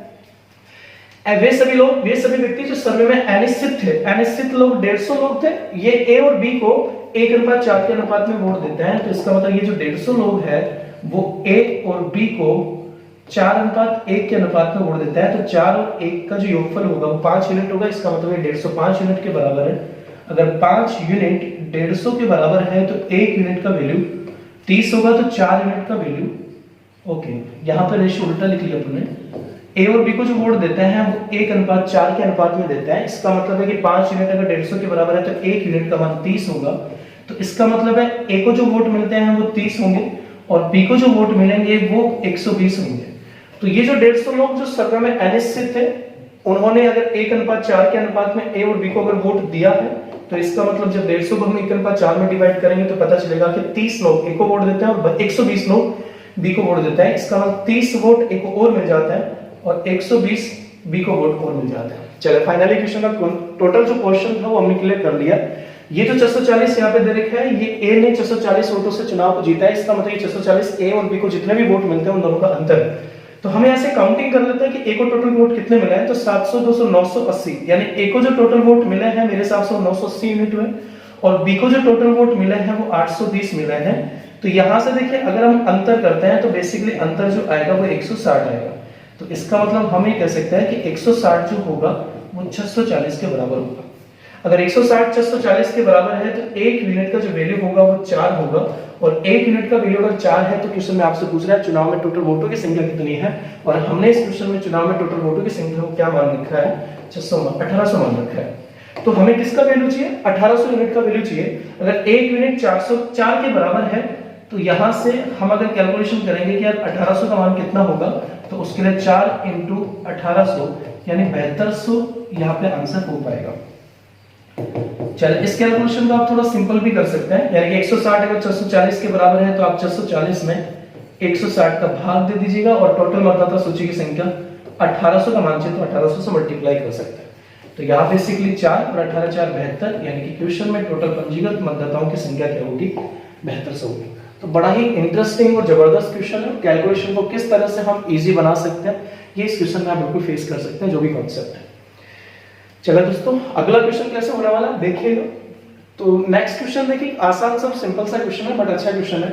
वे सभी व्यक्ति जो सर्वे में अनिश्चित थे, अनिश्चित लोग 150 लोग थे, ये ए और बी को 1:4 के अनुपात में वोट देते हैं। तो इसका मतलब ये जो 150 लोग हैं वो ए और बी को 4:1 के अनुपात में वोट देता है। तो 4 और 1 का जो योगफल होगा वो 5 यूनिट होगा। इसका मतलब 150 5 यूनिट के बराबर है। अगर 5 यूनिट 150 के बराबर है तो 1 यूनिट का वैल्यू 30 होगा, तो 4 यूनिट का वैल्यू ओके, यहाँ पर रेशियो उल्टा लिख लिया अपने। ए और बी को जो वोट देते हैं वो 1:4 के अनुपात में देते हैं। इसका मतलब है कि 5 यूनिट अगर 150 के बराबर है तो 1 यूनिट का मान 30 होगा। तो इसका मतलब है ए को जो वोट मिलते हैं वो 30 होंगे और बी को जो वोट मिलेंगे वो 120 होंगे। तो ये जो 150 लोग जो सर्वे में अनिश्चित थे, उन्होंने अगर 1:4 के अनुपात में ए और बी को अगर वोट दिया है, तो इसका मतलब जब 150 को हम 1:4 में डिवाइड करेंगे तो पता चलेगा कि 30 लोग ए को वोट देते हैं और 120 लोग बी को वोट देते हैं। इसका मतलब 30 वोट ए को और मिल जाता है और 120 बी को वोट और मिल जाता है। चलिए फाइनली क्वेश्चन का टोटल जो क्वेश्चन था वो हमने क्लियर कर लिया। ये जो 640 यहाँ पे दे रखा है, ये ए ने 640 वोटों से चुनाव को जीता है, इसका मतलब ये 640 ए और बी को जितने भी वोट मिलते हैं उन दोनों का अंतर है। तो हमें ऐसे काउंटिंग कर लेते हैं कि ए को टोटल वोट कितने मिले हैं, तो 700, 200, 980, यानी ए को जो टोटल वोट मिले हैं मेरे हिसाब से 980 यूनिट हुए, और बी को जो टोटल वोट मिले हैं वो 820 मिले हैं। तो यहां से देखिए अगर हम अंतर करते हैं तो बेसिकली अंतर जो आएगा वो 160 आएगा। तो इसका मतलब हम ये कह सकते हैं कि 160 जो होगा वो 640 के बराबर होगा। अगर 160 640 के बराबर है तो 1 यूनिट का जो वैल्यू होगा वो 4 होगा, और 1 यूनिट का वैल्यू अगर 4 है तो क्वेश्चन में आपसे पूछ रहा है चुनाव में टोटल वोटों की संख्या कितनी है, और हमने इस क्वेश्चन में चुनाव में टोटल वोटों की संख्या को क्या मान रखा है, 1800 मान रखा है। तो हमें किसका वैल्यू चाहिए, 1800 यूनिट का वैल्यू चाहिए। अगर 1 यूनिट 404 के बराबर है तो यहां से हम अगर कैलकुलेशन करेंगे कि यार 1800 का मान कितना होगा, तो उसके लिए 4 × 1800 यानी 7200 यहाँ पे आंसर हो पाएगा। चलिए इस कैलकुलेशन को आप थोड़ा सिंपल भी कर सकते हैं, यानी कि 160 अगर 640 के बराबर है तो आप 640 में 160 का भाग दे दीजिएगा, और टोटल मतदाता सूची की संख्या 1800 का मान चाहिए तो 1800 से मल्टीप्लाई कर सकते हैं। तो यहाँ बेसिकली 4 और 18 4 72, यानी कि क्वेश्चन में टोटल पंजीकृत मतदाताओं की संख्या क्या होगी, 7200 होगी। तो बड़ा ही इंटरेस्टिंग और जबरदस्त क्वेश्चन है। कैलकुलेशन को किस तरह से हम इजी बना सकते हैं ये इस क्वेश्चन में आप बिल्कुल फेस कर सकते हैं, जो भी कॉन्सेप्ट है। चलो दोस्तों अगला क्वेश्चन कैसे होने वाला है देखिएगा। तो नेक्स्ट क्वेश्चन देखिए, आसान सा सिंपल सा क्वेश्चन है बट अच्छा क्वेश्चन है,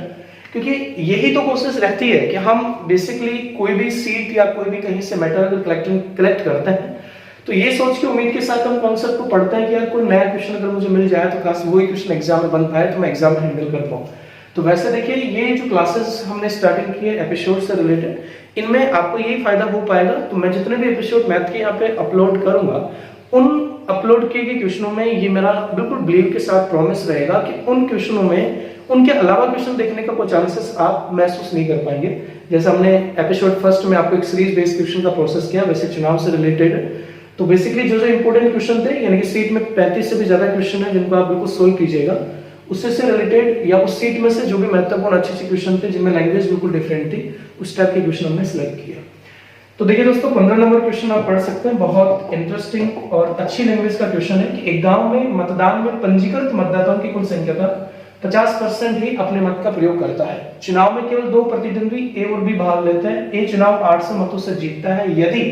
क्योंकि यही तो कोशिश रहती है कि हम बेसिकली कोई भी सीट या कोई भी कहीं से मैटर कलेक्ट करते हैं तो ये सोच के उम्मीद के साथ हम कॉन्सेप्ट को पढ़ते हैं कि यार कोई नया क्वेश्चन अगर मुझे मिल जाए तो काश वही क्वेश्चन एग्जाम में बन पाए तो मैं एग्जाम में हैंडल कर पाऊँ। तो वैसे देखिए ये जो क्लासेस हमने स्टार्टिंग की है एपिसोड से रिलेटेड, इनमें आपको यही फायदा हो पाएगा। तो मैं जितने भी एपिसोड मैथ के यहाँ पे अपलोड करूंगा उन अपलोड किए गए क्वेश्चनों में ये मेरा बिल्कुल बिलीव के साथ प्रॉमिस रहेगा कि उन क्वेश्चनों में उनके अलावा क्वेश्चन देखने का कोई चांसेस आप महसूस नहीं कर पाएंगे। जैसे हमने एपिसोड फर्स्ट में आपको एक सीरीज बेस्ड क्वेश्चन का प्रोसेस किया, वैसे चुनाव से रिलेटेड तो बेसिकली जो इंपॉर्टेंट क्वेश्चन थे, यानी कि सीट में 35 से भी ज्यादा क्वेश्चन है जिनको आप बिल्कुल सोल्व कीजिएगा, उससे से रिलेटेड या उस सीट में से जो भी महत्वपूर्ण अच्छे क्वेश्चन थे जिनमें लैंग्वेज बिल्कुल डिफरेंट थी, उस टाइप के क्वेश्चन हमने सिलेक्ट किया। तो देखिए दोस्तों 15 नंबर क्वेश्चन आप पढ़ सकते हैं, बहुत इंटरेस्टिंग और अच्छी लैंग्वेज का क्वेश्चन है कि एक गांव में मतदान में पंजीकृत मतदाताओं की कुल संख्या का 50% ही अपने मत का प्रयोग करता है। चुनाव में केवल 2 प्रतिद्वंदी ए और बी भाग लेते हैं। ए चुनाव 800 मतों से जीतता है। यदि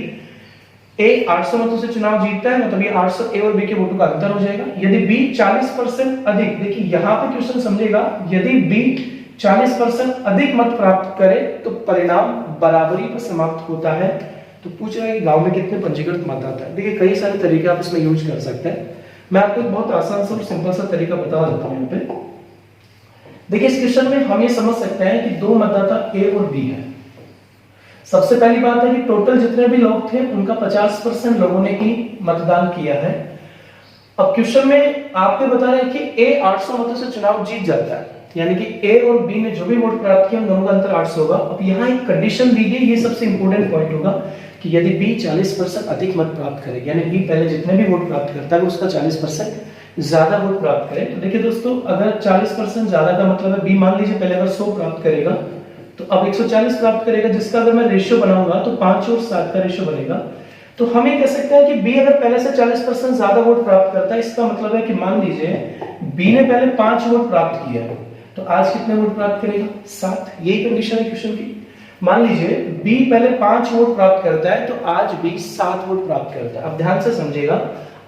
ए 800 मतों से चुनाव जीतता है मतलब ये 800 ए और बी के वोटों का अंतर हो जाएगा। यदि बी 40% अधिक, देखिए यहां पे क्वेश्चन समझेगा, यदि बी 40% अधिक मत प्राप्त करे तो परिणाम बराबरी पर समाप्त होता है। तो पूछ रहा है कि गांव में कितने पंजीकृत मतदाता है। देखिए कई सारे तरीके आप इसमें यूज कर सकते हैं, मैं आपको एक बहुत आसान सा और सिंपल सा तरीका बता देता हूं यहाँ पे। देखिए इस क्वेश्चन में हम ये समझ सकते हैं कि 2 मतदाता ए और बी है। सबसे पहली बात है कि टोटल जितने भी लोग थे उनका 50% लोगों ने ही मतदान किया है। अब क्वेश्चन में आपको बता रहे हैं कि ए 800 मतों से चुनाव जीत जाता है, यानी कि ए और बी ने जो भी वोट प्राप्त किया उन दोनों का अंतर 800 होगा। अब यहाँ एक कंडीशन दी गई, ये सबसे इंपॉर्टेंट पॉइंट होगा कि यदि बी 40% अधिक मत प्राप्त करे, यानी बी पहले जितने भी वोट प्राप्त करता है उसका 40% ज्यादा वोट प्राप्त करे। तो देखिए दोस्तों अगर 40% ज्यादा का मतलब है बी मान लीजिए पहले अगर 100 प्राप्त करेगा तो अब 140 प्राप्त करेगा, जिसका अगर मैं रेशियो बनाऊंगा तो 5 और 7 का रेशियो बनेगा। तो हम ये कह सकते हैं कि बी अगर पहले से 40% ज्यादा वोट प्राप्त करता है, इसका मतलब है कि मान लीजिए बी ने पहले 5 वोट प्राप्त किया है तो आज कितने वोट प्राप्त करेगा, 7। यही कंडीशन है क्वेश्चन की। मान लीजिए बी पहले 5 वोट प्राप्त करता है तो आज बी 7 वोट प्राप्त करता है। अब ध्यान से समझिएगा,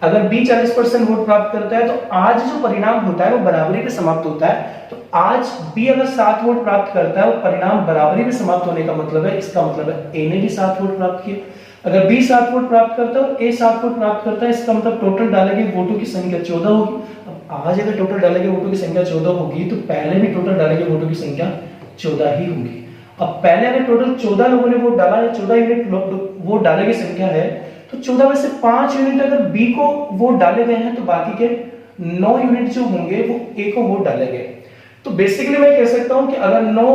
अगर बी 40% वोट प्राप्त करता है तो आज जो परिणाम होता है वो बराबरी पे समाप्त होता है। तो आज बी अगर 7 वोट प्राप्त करता है वो परिणाम बराबरी पे समाप्त होने का मतलब है, इसका मतलब है ए ने भी 7 वोट प्राप्त किया। अगर बी 7 वोट प्राप्त करता है ए 7 वोट प्राप्त करता है, इसका मतलब टोटल डाले गए वोटों की संख्या 14 होगी। अब आज अगर टोटल डाले गए वोटों की संख्या 14 होगी तो पहले भी टोटल डाले गए वोटों की संख्या 14 ही होगी। अब पहले अगर टोटल 14 लोगों ने वोट डाला है, 14 यूनिट वोट डाले गए संख्या है, तो 14 में से 5 यूनिट अगर बी को वोट डाले गए हैं तो बाकी के 9 यूनिट जो होंगे वो ए को वोट डाले गए। तो बेसिकली मैं कह सकता हूं कि अगर 9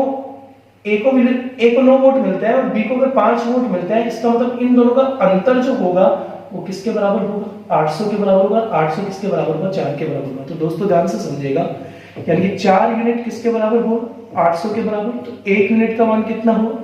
ए को 9 वोट मिलते हैं और बी को अगर 5 वोट मिलते हैं, इसका मतलब इन दोनों का अंतर जो होगा वो किसके बराबर होगा, 800 के बराबर होगा। 800 किसके बराबर होगा, 4 के बराबर होगा। तो दोस्तों ध्यान से समझिएगा, यानी कि 4 यूनिट किसके बराबर होगा, 800 के बराबर। तो 1 यूनिट का मान कितना होगा,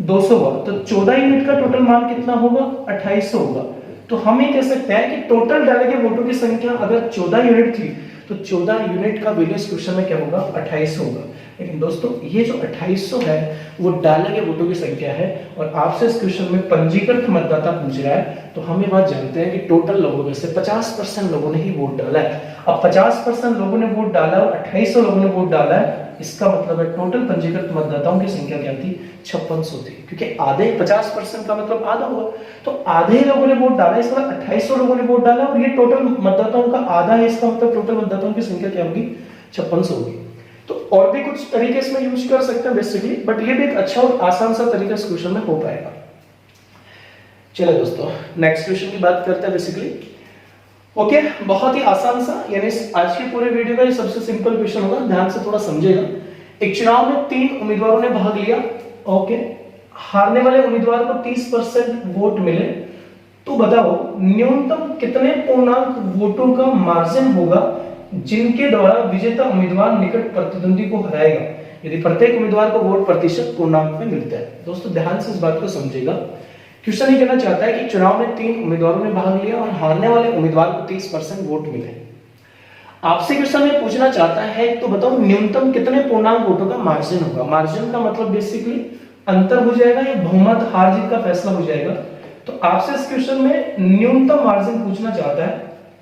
200 होगा। तो 14 यूनिट का टोटल मान कितना होगा, 2800 होगा। तो हम ये कह सकते हैं कि टोटल डाले गए वोटों की संख्या अगर 14 यूनिट थी तो 14 यूनिट का वैल्यू इस क्वेश्चन में क्या होगा, 2800 होगा। लेकिन दोस्तों ये जो 2800 है वो डाले गए वोटों की संख्या है, और आपसे इस क्वेश्चन में पंजीकृत मतदाता पूछ रहा है, तो हम ये बात जानते हैं कि टोटल लोगों में से 50% लोगों ने ही वोट डाला है। अब 50% लोगों ने वोट डाला और 2800 लोगों ने वोट डाला है, इसका मतलब है टोटल पंजीकृत मतदाताओं की संख्या क्या थी, 5600 थी, क्योंकि आधे 50% का मतलब आधा हुआ, तो आधे ही लोगों ने वोट डाला, इसका मतलब 2800 लोगों ने वोट डाला और ये टोटल मतदाताओं का आधा है, इसका मतलब टोटल मतदाताओं की संख्या क्या होगी, 5600 होगी। तो और भी कुछ तरीके इसमें यूज कर सकते हैं बेसिकली, बट ये भी एक अच्छा और आसान सा तरीका इस क्वेश्चन में हो पाएगा। चलिए दोस्तों नेक्स्ट क्वेश्चन की बात करते हैं बेसिकली। ओके, बहुत ही आसान सा, यानी आज के पूरे वीडियो का ये सबसे सिंपल क्वेश्चन होगा, ध्यान से थोड़ा समझेगा। एक चुनाव में 3 उम्मीदवारों ने भाग लिया, ओके, हारने वाले उम्मीदवार को 30% वोट मिले, तो बताओ न्यूनतम कितने पूर्णांक वोटों का मार्जिन होगा जिनके द्वारा विजेता उम्मीदवार निकट प्रतिद्वंदी को हराएगा, यदि प्रत्येक उम्मीदवार को वोट प्रतिशत पूर्णांक में मिलता है। दोस्तों ध्यान से इस बात को समझेगा, क्वेश्चन ये कहना चाहता है कि चुनाव में 3 उम्मीदवारों ने भाग लिया और हारने वाले उम्मीदवार को 30% वोट मिले। आपसे क्वेश्चन में पूछना चाहता है तो बताओ न्यूनतम कितने पूर्णांक वोटों का मार्जिन होगा। मार्जिन का मतलब बेसिकली अंतर हो जाएगा या बहुमत हार जीत का फैसला हो जाएगा। तो आपसे इस क्वेश्चन में न्यूनतम मार्जिन पूछना चाहता है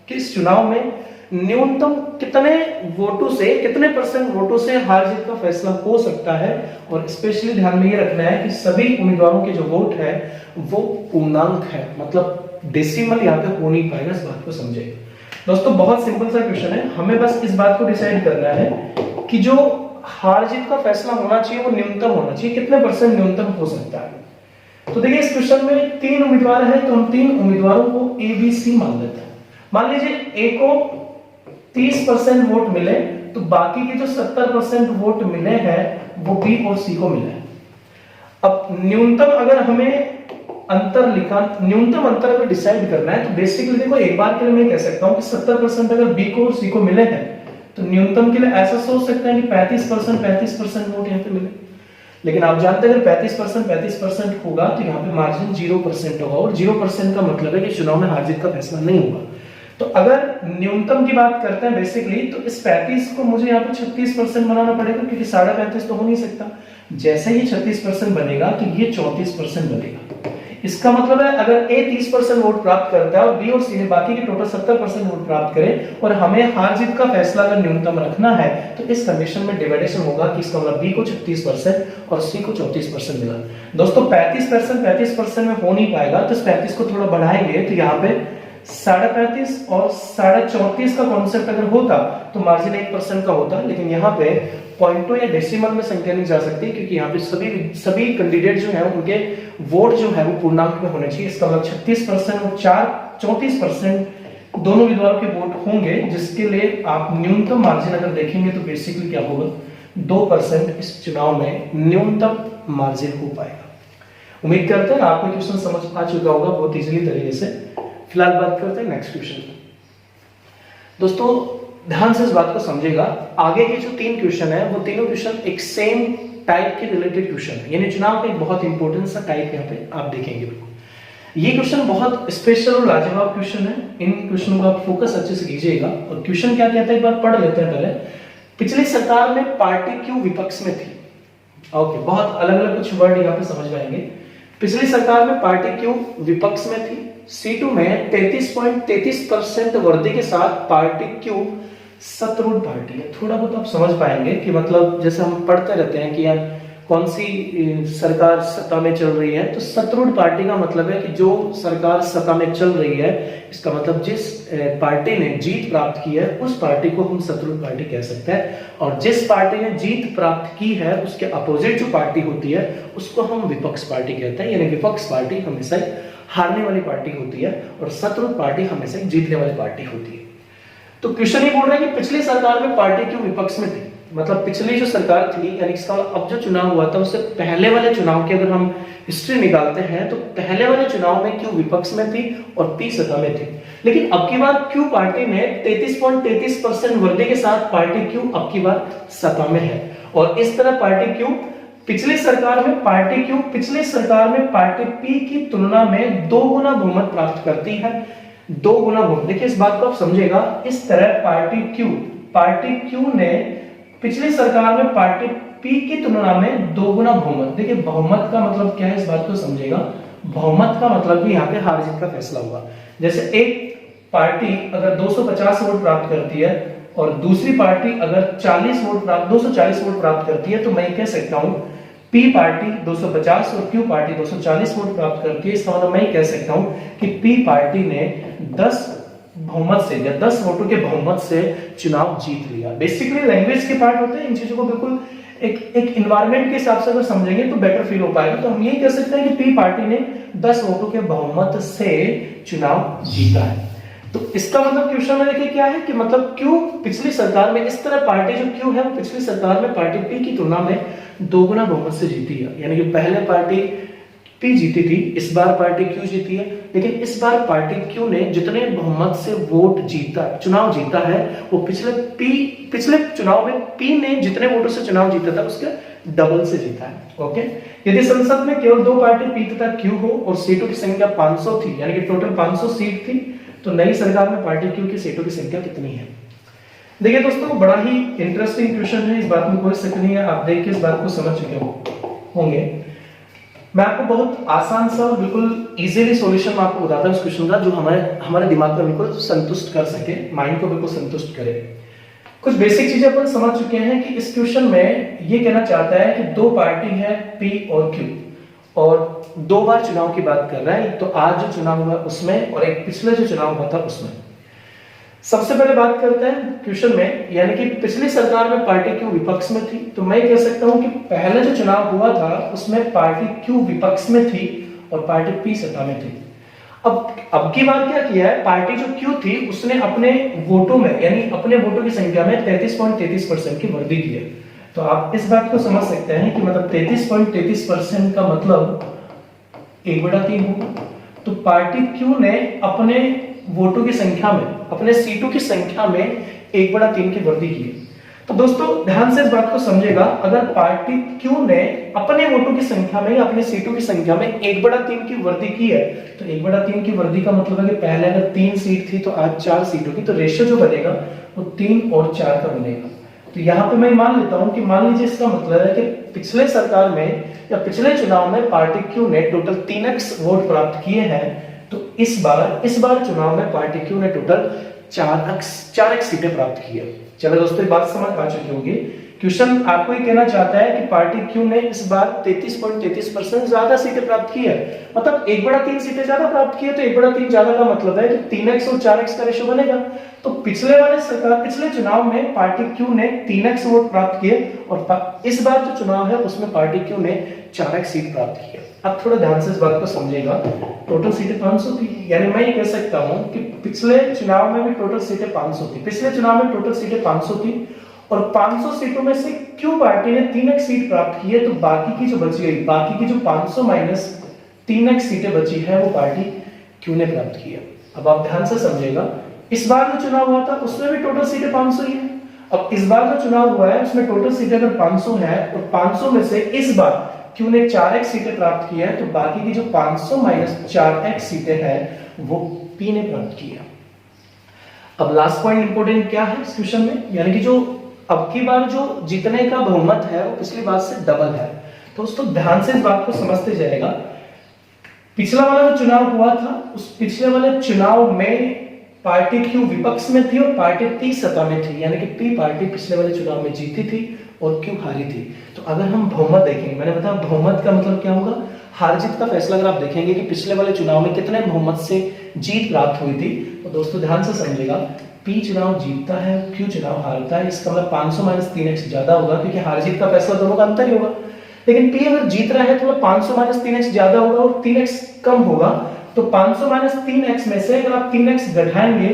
कि इस चुनाव में न्यूनतम कितने वोटों से, कितने % वोटों से हार जीत का फैसला हो सकता है, और स्पेशली ध्यान में ये रखना है कि सभी उम्मीदवारों के जो वोट है वो पूर्णांक है, मतलब डेसिमल यहाँ पे हो नहीं पाएगा, इस बात को समझिए। दोस्तों बहुत सिंपल सा क्वेश्चन है, हमें बस इस बात को डिसाइड करना है कि जो हार जीत का फैसला होना चाहिए वो न्यूनतम होना चाहिए, कितने % न्यूनतम हो सकता है। तो देखिए इस क्वेश्चन में 3 उम्मीदवार हैं, तो हम 3 उम्मीदवारों को ए बी सी मान लेते हैं। मान लीजिए ए को 30% वोट मिले, तो बाकी के जो 70% वोट मिले हैं वो बी और सी को मिले हैं। अब न्यूनतम अगर हमें अंतर लिखा, न्यूनतम अंतर अगर डिसाइड करना है, तो बेसिकली देखो एक बार के लिए मैं कह सकता हूं कि 70% अगर बी को और सी को मिले हैं, तो न्यूनतम के लिए ऐसा सोच सकते हैं कि 35% वोट यहाँ पे मिले। लेकिन आप जानते हैं अगर 35% होगा तो यहाँ पे मार्जिन 0% होगा, और 0% का मतलब है कि चुनाव में हार जीत का फैसला नहीं होगा। तो अगर न्यूनतम की बात करते हैं बेसिकली, तो इस 35 को मुझे यहाँ पे 36% बनाना पड़ेगा, क्योंकि 35.5 तो हो नहीं सकता। जैसे ही 36% बनेगा तो ये 34% बनेगा। इसका मतलब है अगर ए 30% वोट प्राप्त करता है और बी और सी ने बाकी के टोटल 70% वोट प्राप्त करें, और हमें हार जीत का फैसला अगर न्यूनतम रखना है, तो इस कंडीशन में डिवाइडेशन होगा कि इसका मतलब बी को 36% और सी को 34% मिला। दोस्तों 35% में हो नहीं पाएगा, तो इस 35 को थोड़ा बढ़ाएंगे तो यहाँ पे 35.5 और 34.5 का कॉन्सेप्ट अगर होता तो मार्जिन 1% का होता, लेकिन यहाँ पे पॉइंटों या डेसिमल में संख्या नहीं जा सकती, क्योंकि यहाँ पे सभी कैंडिडेट जो है उनके वोट जो है वो पूर्णांक में होने चाहिए। इसका मतलब 36% और 34% दोनों उम्मीदवारों के वोट होंगे, जिसके लिए आप न्यूनतम मार्जिन अगर देखेंगे तो बेसिकली क्या होगा, 2% इस चुनाव में न्यूनतम मार्जिन हो पाएगा। उम्मीद करते हैं आपको क्वेश्चन समझ आ चुका होगा बहुत इजीली तरीके से। फिलहाल बात करते हैं नेक्स्ट क्वेश्चन की। दोस्तों ध्यान से इस बात को समझेगा, आगे के जो 3 क्वेश्चन है वो तीनों क्वेश्चन एक सेम टाइप के रिलेटेड क्वेश्चन है, यानी चुनाव का एक बहुत इंपॉर्टेंट सा टाइप यहाँ पे आप देखेंगे। ये क्वेश्चन बहुत स्पेशल और लाजवाब क्वेश्चन है, इन क्वेश्चनों को आप फोकस अच्छे से कीजिएगा। और क्वेश्चन क्या कहता है एक बार पढ़ लेते हैं पहले। पिछली सरकार में पार्टी क्यों विपक्ष में थी। ओके, बहुत अलग अलग कुछ वर्ड यहाँ पे समझ आएंगे। पिछली सरकार में पार्टी क्यों विपक्ष में थी। C2 में 33.33% वर्दी के साथ पार्टी क्यों शत्रुघ्न पार्टी है। थोड़ा बहुत आप समझ पाएंगे कि मतलब जैसे हम पढ़ते रहते हैं कि यार कौन सी सरकार सत्ता में चल रही है, तो शत्रुघ्न पार्टी का मतलब है कि जो सरकार सत्ता में चल रही है, इसका मतलब जिस पार्टी ने जीत प्राप्त की है उस पार्टी को हम शत्रुघ्न पार्टी कह सकते हैं, और जिस पार्टी ने जीत प्राप्त की है उसके अपोजिट जो पार्टी होती है उसको हम विपक्ष पार्टी कहते हैं। यानी विपक्ष पार्टी हमेशा हारने वाली पार्टी होती है और शत्रुघ्न पार्टी हमेशा जीतने वाली पार्टी होती है। तो क्वेश्चन ये बोल रहा है कि पिछली सरकार में पार्टी क्यों विपक्ष में थी, मतलब पिछली जो सरकार थी, यानी इसका अब जो चुनाव हुआ था उससे पहले वाले चुनाव की अगर हम हिस्ट्री निकालते हैं तो पहले वाले चुनाव में क्यों विपक्ष में थी और पी सत्ता में थी। लेकिन अब की बार क्यों पार्टी ने 33.33% वर्दी के साथ पार्टी क्यों अब की बार सत्ता में है, और इस तरह पार्टी क्यों पिछली सरकार में पार्टी पी की तुलना में 2 गुना बहुमत प्राप्त करती है। 2 गुना बहुमत, देखिए इस बात को आप समझेगा, इस तरह पार्टी क्यू पार्टी क्यू ने पिछली सरकार में पार्टी पी की तुलना में 2 गुना बहुमत, देखिए बहुमत का मतलब क्या है इस बात को समझेगा। बहुमत का मतलब कि यहाँ पे हार जीत का फैसला हुआ। जैसे एक पार्टी अगर 250 वोट प्राप्त करती है और दूसरी पार्टी अगर 240 वोट प्राप्त करती है, तो मैं कह सकता हूं पी पार्टी 250 और क्यू पार्टी 240 वोट प्राप्त करती है। इसका मतलब मैं कह सकता हूं कि पी पार्टी ने 10 बहुमत से या 10 वोटों के बहुमत से चुनाव जीत लिया। बेसिकली लैंग्वेज के पार्ट होते हैं, इन चीजों को बिल्कुल एक एनवायरनमेंट के हिसाब से अगर समझेंगे तो बेटर फील हो पाएगा। तो हम यही कह सकते हैं कि पी पार्टी ने 10 वोटों के बहुमत से चुनाव जीता है। तो इसका मतलब क्वेश्चन में देखिए क्या है कि मतलब क्यू पिछली सरकार में, इस तरह पार्टी जो क्यू है वो पिछली सरकार में पार्टी पी की तुलना में 2 गुना बहुमत से जीती है। यानी कि पहले पार्टी पी जीती थी, इस बार पार्टी क्यू जीती है, लेकिन इस बार पार्टी क्यू ने जितने बहुमत से चुनाव जीता है वो पिछले चुनाव में पी ने जितने वोटों से चुनाव जीता था उसके डबल से जीता है। ओके, यदि संसद में केवल 2 पार्टी पी तथा क्यू हो और सीटों की संख्या 500 थी, यानी कि टोटल 500 सीट थी, तो नई सरकार में पार्टी क्यू की सीटों की संख्या कितनी है? देखिए दोस्तों, बड़ा ही इंटरेस्टिंग क्वेश्चन है, इस बात में कोई शक नहीं है, आप देख के इस बात को समझ चुके होंगे। मैं आपको बहुत आसान सा बिल्कुल इजीली सॉल्यूशन आपको बताता हूं इस क्वेश्चन का, जो हमारे दिमाग को बिल्कुल संतुष्ट कर सके, माइंड को बिल्कुल संतुष्ट करे। कुछ बेसिक चीजें अपन समझ चुके हैं कि इस क्वेश्चन में ये कहना चाहता है कि 2 पार्टी है पी और क्यू और 2 बार चुनाव की बात कर रहा है। तो आज जो चुनाव हुआ उसमें और एक पिछले जो चुनाव हुआ था उसमें। सबसे पहले बात करते हैं क्वेश्चन में, यानी कि पिछली सरकार में पार्टी क्यू विपक्ष में थी, तो मैं कह सकता हूं कि पहले जो चुनाव हुआ था उसमें पार्टी क्यू विपक्ष में थी और पार्टी पी सत्ता में थी। अब की बार क्या किया है, पार्टी जो क्यू थी उसने अपने वोटों में, यानी अपने वोटों की संख्या में 33.33% की वृद्धि की है। तो आप इस बात को समझ सकते हैं कि मतलब 33.33% का मतलब 1/3 होगा। तो पार्टी क्यू ने अपने वोटों की संख्या में, अपने सीटों की संख्या में 1/3 की वृद्धि की है। तो दोस्तों ध्यान से इस बात को समझेगा, अगर पार्टी क्यू ने अपने वोटों की संख्या में या अपनी सीटों की संख्या में 1/3 की वृद्धि की है, तो 1/3 की वृद्धि का मतलब है कि पहले अगर 3 सीट थी तो आज 4 सीट होगी, तो रेशियो जो बनेगा वो 3 और 4 का बनेगा। तो यहाँ पे मैं मान लेता हूं कि मान लीजिए इसका मतलब है कि पिछले सरकार में या पिछले चुनाव में पार्टी क्यू ने टोटल 3x वोट प्राप्त किए हैं, तो इस बार चुनाव में पार्टी क्यू ने टोटल 4x सीटें प्राप्त की है। चलो दोस्तों, बात समझ आ चुकी होगी। क्वेश्चन आपको ये कहना चाहता है कि पार्टी क्यू ने इस बार 33.33% ज्यादा सीटें प्राप्त की है, मतलब 1/3 सीटें ज्यादा प्राप्त की है। तो 1/3 ज्यादा का मतलब है कि 3x और 4x का रेशियो बनेगा। तो पिछले चुनाव में पार्टी क्यू ने 3x वोट प्राप्त किए और इस बार जो चुनाव है उसमें पार्टी क्यू ने 4x सीट प्राप्त की है। अब थोड़ा ध्यान से इस बात को समझिएगा। टोटल सीटें 500 थी, यानी मैं ये कह सकता हूं कि पिछले चुनाव में भी टोटल सीटें 500 थी। पिछले चुनाव में टोटल सीटें 500 थी और 500 सीटों में से क्यू पार्टी ने 3x सीट प्राप्त की है, तो बाकी की जो बची गई, बाकी की जो 500 माइनस 3x सीटें बची है वो पार्टी क्यू ने प्राप्त की है। अब आप ध्यान से समझिएगा, इस बार जो चुनाव हुआ था उसमें भी टोटल सीटें 500 ही है। अब इस बार जो चुनाव हुआ है उसमें टोटल सीटें अगर 500 है और 500 में से इस बार क्यू ने 4x सीटें प्राप्त की है, तो बाकी की जो 500 माइनस 4x सीटें हैं वो पी ने प्राप्त की है। अब लास्ट पॉइंट इंपॉर्टेंट क्या है इस क्वेश्चन में, यानी कि जो अब की बार जो जीतने का बहुमत है वो पिछली बार से डबल है। तो दोस्तों ध्यान से इस बात को समझते जाएगा। पिछला वाला जो चुनाव हुआ था उस पिछले वाले चुनाव में पार्टी क्यू विपक्ष में थी और पार्टी पी सत्ता में थी, यानी कि पी पार्टी पिछले वाले चुनाव में जीती थी और क्यू हारी थी। तो अगर हम बहुमत देखेंगे, मैंने बताया बहुमत का मतलब क्या होगा, हार जीत का फैसला। अगर आप देखेंगे कि पिछले वाले चुनाव में कितने बहुमत से जीत प्राप्त हुई थी, तो दोस्तों ध्यान से समझिएगा, पी चुनाव जीतता है, क्यू चुनाव हारता है। इसका मतलब 500 माइनस 3x ज्यादा होगा, क्योंकि हार जीत का फैसला दोनों का अंतर ही होगा। लेकिन पी अगर जीत रहा है तो 500 माइनस 3x ज्यादा होगा और 3x कम होगा। तो 500 माइनस 3x में से अगर आप 3x घटाएंगे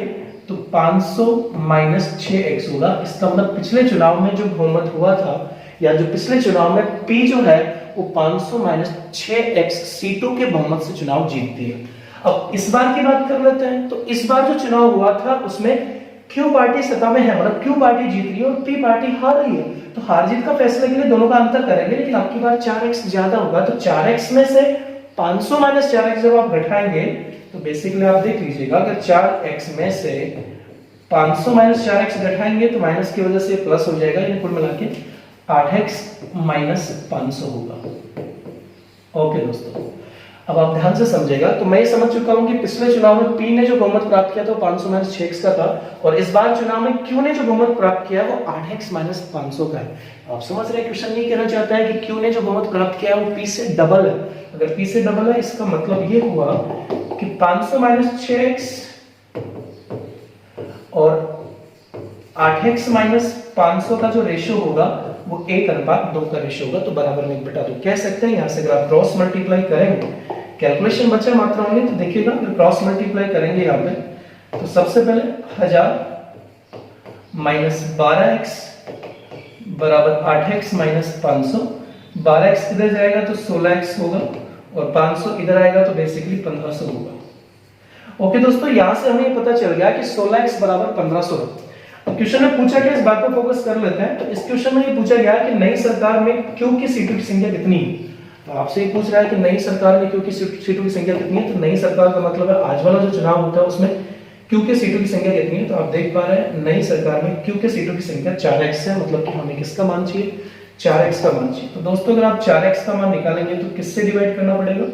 तो 500 माइनस 6x होगा। इसका मतलब पिछले चुनाव में जो बहुमत हुआ था या जो पिछले चुनाव में पी जो है वो 500 माइनस 6x सीटों के बहुमत से चुनाव जीतती है। अब इस बार की बात कर लेते हैं। तो इस बार जो चुनाव हुआ था उसमें क्यू पार्टी सत्ता में है, मतलब क्यू पार्टी जीत रही है और पी पार्टी हार रही है। तो हार जीत का फैसले के लिए दोनों का अंतर करेंगे, लेकिन आपकी बार 4x ज्यादा होगा। तो 4x में से 500 माइनस 4x जब आप घटाएंगे तो बेसिकली आप देख लीजिएगा, अगर 4x में से 500 माइनस 4x घटाएंगे तो माइनस की वजह से प्लस हो जाएगा, यानी कुल मिला के 8x माइनस 500 होगा। ओके दोस्तों, अब आप ध्यान से समझेगा। तो मैं ये समझ चुका हूं कि पिछले चुनाव में P ने जो बहुमत प्राप्त किया था वो 500 माइनस 6x का था, और इस बार चुनाव में Q ने जो बहुमत प्राप्त किया वो 8x माइनस 500 का है। आप समझ रहे हैं, क्वेश्चन ये कहना चाहता है कि Q ने जो बहुमत प्राप्त किया है वो P से डबल है। अगर P से डबल है, इसका मतलब ये हुआ कि 500 माइनस 6x और 8x माइनस 500 का जो रेशियो होगा वो 1:2 का रेशियो होगा, तो बराबर में 1/2 कह सकते हैं। यहाँ से अगर आप क्रॉस मल्टीप्लाई करेंगे, कैलकुलेशन बचा मात्रा होंगे, तो देखिएगा अगर क्रॉस मल्टीप्लाई करेंगे यहाँ पे, तो सबसे पहले 1000 माइनस 12x बराबर 8x माइनस 500। 12x इधर जाएगा तो 16x होगा, और 500 इधर आएगा तो बेसिकली 1500 होगा। ओके दोस्तों, यहां से हमें पता चल गया कि 16x बराबर 1500 है। अब क्वेश्चन में पूछा गया, इस बात पर फोकस कर लेते हैं। तो इस क्वेश्चन में ये पूछा गया कि नई सरकार में क्यू की सीटों की संख्या कितनी है। तो आपसे ये पूछ रहा है कि नई सरकार में क्यू की सीटों की संख्या कितनी है। तो नई सरकार का मतलब है आज वाला जो चुनाव होता है उसमें क्यू के सीटों की संख्या कितनी है। तो आप देख पा रहे हैं नई सरकार में क्यू के सीटों की संख्या 4x है, मतलब कि हमें किसका मान चाहिए, 4x का मान चाहिए। तो दोस्तों अगर आप 4x का मान निकालेंगे तो किससे डिवाइड करना पड़ेगा।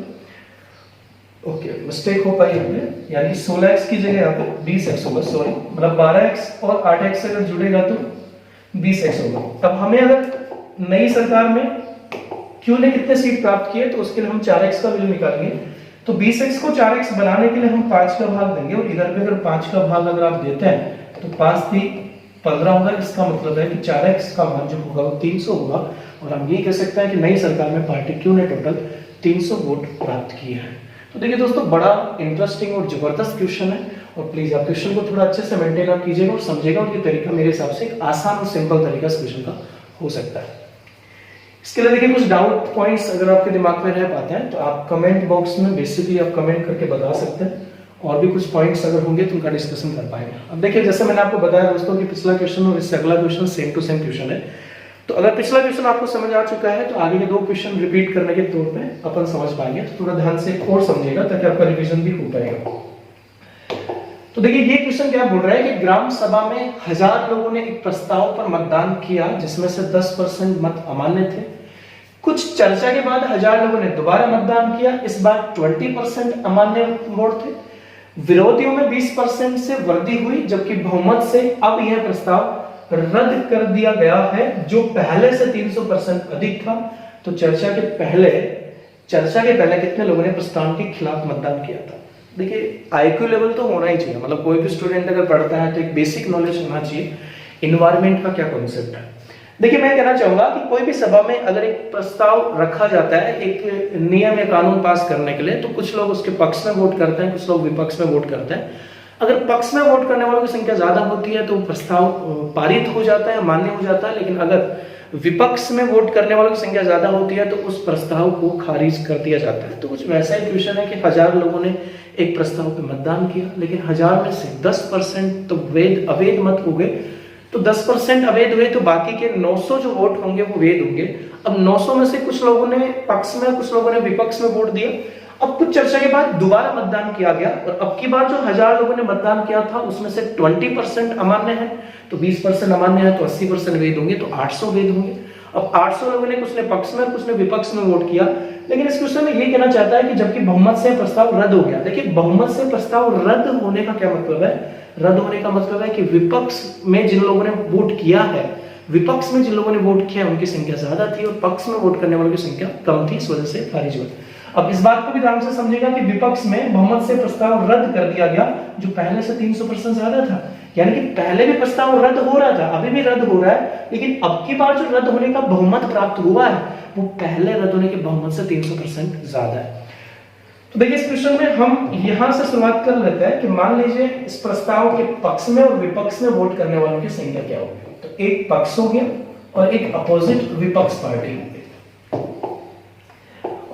ओके, मिस्टेक हो पाई हमें, यानी कि 16x की जगह यहाँ पे 20x होगा, सॉरी, मतलब 12x और 8x अगर जुड़ेगा तो 20x होगा। अब हमें अगर नई सरकार में क्यू ने कितने सीट प्राप्त किए तो उसके लिए हम 4x का वैल्यू निकालेंगे। तो 20x को 4x बनाने के लिए हम 5 का भाग देंगे, और इधर भी अगर 5 का भाग अगर आप देते हैं तो 5 3 15 होगा। इसका मतलब है कि 4x का मान जो होगा वो 300 होगा, और हम ये कह सकते हैं कि नई सरकार में पार्टी क्यू ने टोटल 300 वोट प्राप्त किए हैं। तो देखिए दोस्तों, बड़ा इंटरेस्टिंग और जबरदस्त क्वेश्चन है, और प्लीज आप क्वेश्चन को थोड़ा अच्छे से मेंटेन आप कीजिएगा और समझिएगा, और ये तरीका मेरे हिसाब से एक आसान और सिंपल तरीका इस क्वेश्चन का हो सकता है। इसके लिए देखिए कुछ डाउट पॉइंट्स अगर आपके दिमाग में रह पाते हैं तो आप कमेंट बॉक्स में बेसिकली आप कमेंट करके बता सकते हैं, और भी कुछ पॉइंट्स अगर होंगे तो उनका डिस्कशन कर पाएंगे। अब देखिए, जैसे मैंने आपको बताया दोस्तों कि पिछला क्वेश्चन और इससे अगला question same to same question है। तो अगर पिछला क्वेश्चन आपको समझ आ चुका है तो आगे के 2 क्वेश्चन रिपीट करने के तौर पे अपन समझ पाएंगे। तो थोड़ा ध्यान से और समझिएगा ताकि आपका रिवीजन भी हो पाएगा। तो देखिए, ये क्वेश्चन क्या बोल रहा है कि ग्राम सभा में 1000 लोगों ने एक प्रस्ताव पर मतदान किया जिसमें से 10% मत अमान्य थे। कुछ चर्चा के बाद 1000 लोगों ने दोबारा मतदान किया, इस बार 20% अमान्य वोट थे। विरोधियों में 20% से वृद्धि हुई, जबकि बहुमत से अब यह प्रस्ताव रद्द कर दिया गया है जो पहले से 300% अधिक था। तो चर्चा के पहले कितने लोगों ने प्रस्ताव के खिलाफ मतदान किया था। देखिए, आईक्यू लेवल तो होना ही चाहिए, मतलब कोई भी स्टूडेंट अगर पढ़ता है तो एक बेसिक नॉलेज होना चाहिए इन्वायरमेंट का क्या कॉन्सेप्ट है। देखिए, मैं कहना चाहूंगा कि कोई भी सभा में अगर एक प्रस्ताव रखा जाता है एक नियम या कानून पास करने के लिए, तो कुछ लोग उसके पक्ष में वोट करते हैं, कुछ लोग विपक्ष में वोट करते हैं। अगर पक्ष में वोट करने वालों की संख्या ज्यादा होती है तो प्रस्ताव पारित हो जाता है, मान्य हो जाता है। लेकिन अगर विपक्ष में वोट करने वालों की संख्या ज्यादा होती है तो उस प्रस्ताव को खारिज कर दिया जाता है। तो कुछ वैसा ही क्वेश्चन है कि 1000 लोगों ने एक प्रस्ताव पर मतदान किया, लेकिन 1000 में से 10% तो अवैध मत हो गए। तो 10% अवैध हुए तो बाकी के 900 जो वोट होंगे वो वैध होंगे। अब 900 में से कुछ लोगों ने पक्ष में, कुछ लोगों ने विपक्ष में वोट दिया। अब कुछ चर्चा के बाद दोबारा मतदान किया गया, और अब की बार जो 1000 लोगों ने मतदान किया था उसमें से 20% अमान्य है, तो 20% अमान्य है तो 80% वैध होंगे, तो 800 वैध होंगे। अब 800 लोगों ने, कुछ ने पक्ष में, कुछ ने विपक्ष में वोट किया। लेकिन इस क्वेश्चन में ये कहना चाहता है कि जबकि बहुमत से प्रस्ताव रद्द हो गया। देखिए, बहुमत से प्रस्ताव रद्द होने का क्या मतलब है। रद्द होने का मतलब है कि विपक्ष में जिन लोगों ने वोट किया है, विपक्ष में जिन लोगों ने वोट किया उनकी संख्या ज्यादा थी और पक्ष में वोट करने वालों की संख्या कम थी, इस वजह से खारिज हुआ। अब इस बात को भी ध्यान से समझेगा कि विपक्ष में बहुमत से प्रस्ताव रद्द कर दिया गया जो पहले से 300% ज्यादा था। यानी कि पहले भी प्रस्ताव रद्द हो रहा था, अभी भी रद्द हो रहा है, लेकिन अब की बार जो रद्द होने का बहुमत प्राप्त हुआ है वो पहले रद्द होने के बहुमत से 300% ज्यादा है। तो देखिए, इस क्वेश्चन में हम यहां से शुरुआत कर लेते हैं कि मान लीजिए इस प्रस्ताव के पक्ष में और विपक्ष में वोट करने वालों की संख्या क्या होगी। तो एक पक्ष हो गया और एक अपोजिट विपक्ष पार्टी होगी।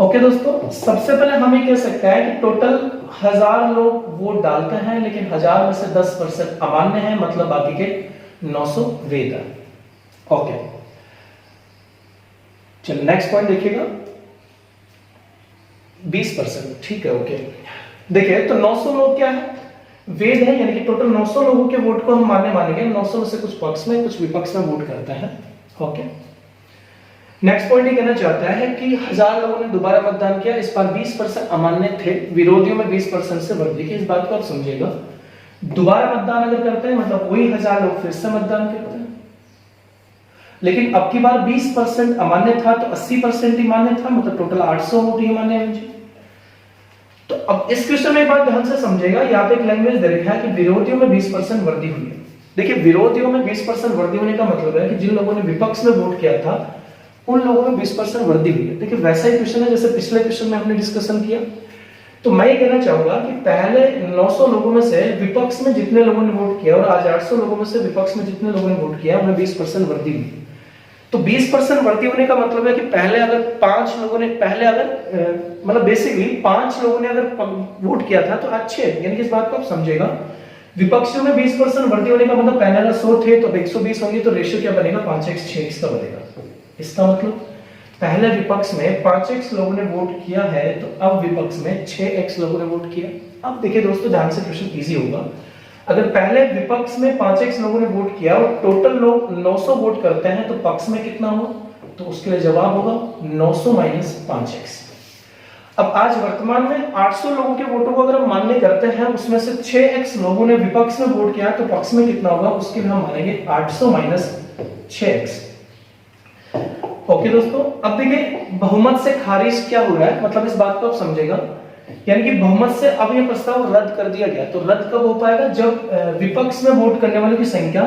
ओके दोस्तों, सबसे पहले हमें कह सकता है कि टोटल 1000 लोग वोट डालते हैं, लेकिन 1000 में से 10% अमान्य है, मतलब बाकी के 900 वैध है। ओके, चलिए नेक्स्ट पॉइंट देखिएगा। 20%, ठीक है। ओके, देखिए तो 900 लोग क्या है, वेद है, यानी कि टोटल 900 लोगों के वोट को हम मानेंगे। 900 में से कुछ पक्ष में कुछ विपक्ष में वोट करते हैं। ओके, नेक्स्ट पॉइंट ये कहना चाहता है कि 1000 लोगों ने दोबारा मतदान किया, इस बार 20% अमान्य थे, विरोधियों में 20% से बढ़ गई। इस बात को आप समझिएगा, दोबारा मतदान अगर करते हैं मतलब वही 1000 लोग फिर से मतदान करते हैं, लेकिन अब की बार 20% अमान्य था तो 80% ही मान्य था, मतलब टोटल 800 वोट ही मान्य हैं। तो अब इस क्वेश्चन में एक बात ध्यान से समझेगा, यहाँ पे एक लैंग्वेज दे रखा है कि विरोधियों में 20% वृद्धि हुई है। देखिए, विरोधियों में 20% वृद्धि होने का मतलब है कि जिन लोगों ने विपक्ष में वोट किया था उन लोगों में 20% वृद्धि हुई है। देखिए, वैसा ही क्वेश्चन है जैसे पिछले क्वेश्चन में हमने डिस्कशन किया। तो मैं ये कहना चाहूंगा कि पहले 900 लोगों में से विपक्ष में जितने लोगों ने वोट किया और आज 800 लोगों में से विपक्ष में जितने लोगों ने वोट किया उनमें 20% वृद्धि हुई। तो 20% वृद्धि होने का मतलब है कि पहले अगर 5 लोगों ने मतलब बेसिकली 5 लोगों ने अगर वोट किया था तो अच्छे, यानी कि इस बात को आप समझेगा, विपक्षियों में 20% वृद्धि होने का मतलब पहले अगर 100 थे तो अब 120 होंगे, तो रेशियो क्या बनेगा, 5x 6x का बनेगा। इसका मतलब पहले विपक्ष में 5x लोगों ने वोट किया है तो अब विपक्ष में 6x लोगों ने वोट किया। अब देखिए दोस्तों, ध्यान से क्वेश्चन इजी होगा। अगर पहले विपक्ष में 5x लोगों ने वोट किया और टोटल लोग 900 वोट करते हैं तो पक्ष में कितना होगा, तो उसके लिए जवाब होगा 900 माइनस 5x। अब आज वर्तमान में 800 लोगों के वोटों को अगर हम मान्य करते हैं, उसमें से 6x लोगों ने विपक्ष में वोट किया तो पक्ष में कितना होगा, उसके लिए हम मानेंगे 800 माइनस 6x। ओके दोस्तों, अब देखिए बहुमत से खारिज क्या हो रहा है, मतलब इस बात को आप समझेगा, यानी कि बहुमत से अब यह प्रस्ताव रद्द कर दिया गया। तो रद्द कब हो पाएगा, जब विपक्ष में वोट करने वालों की संख्या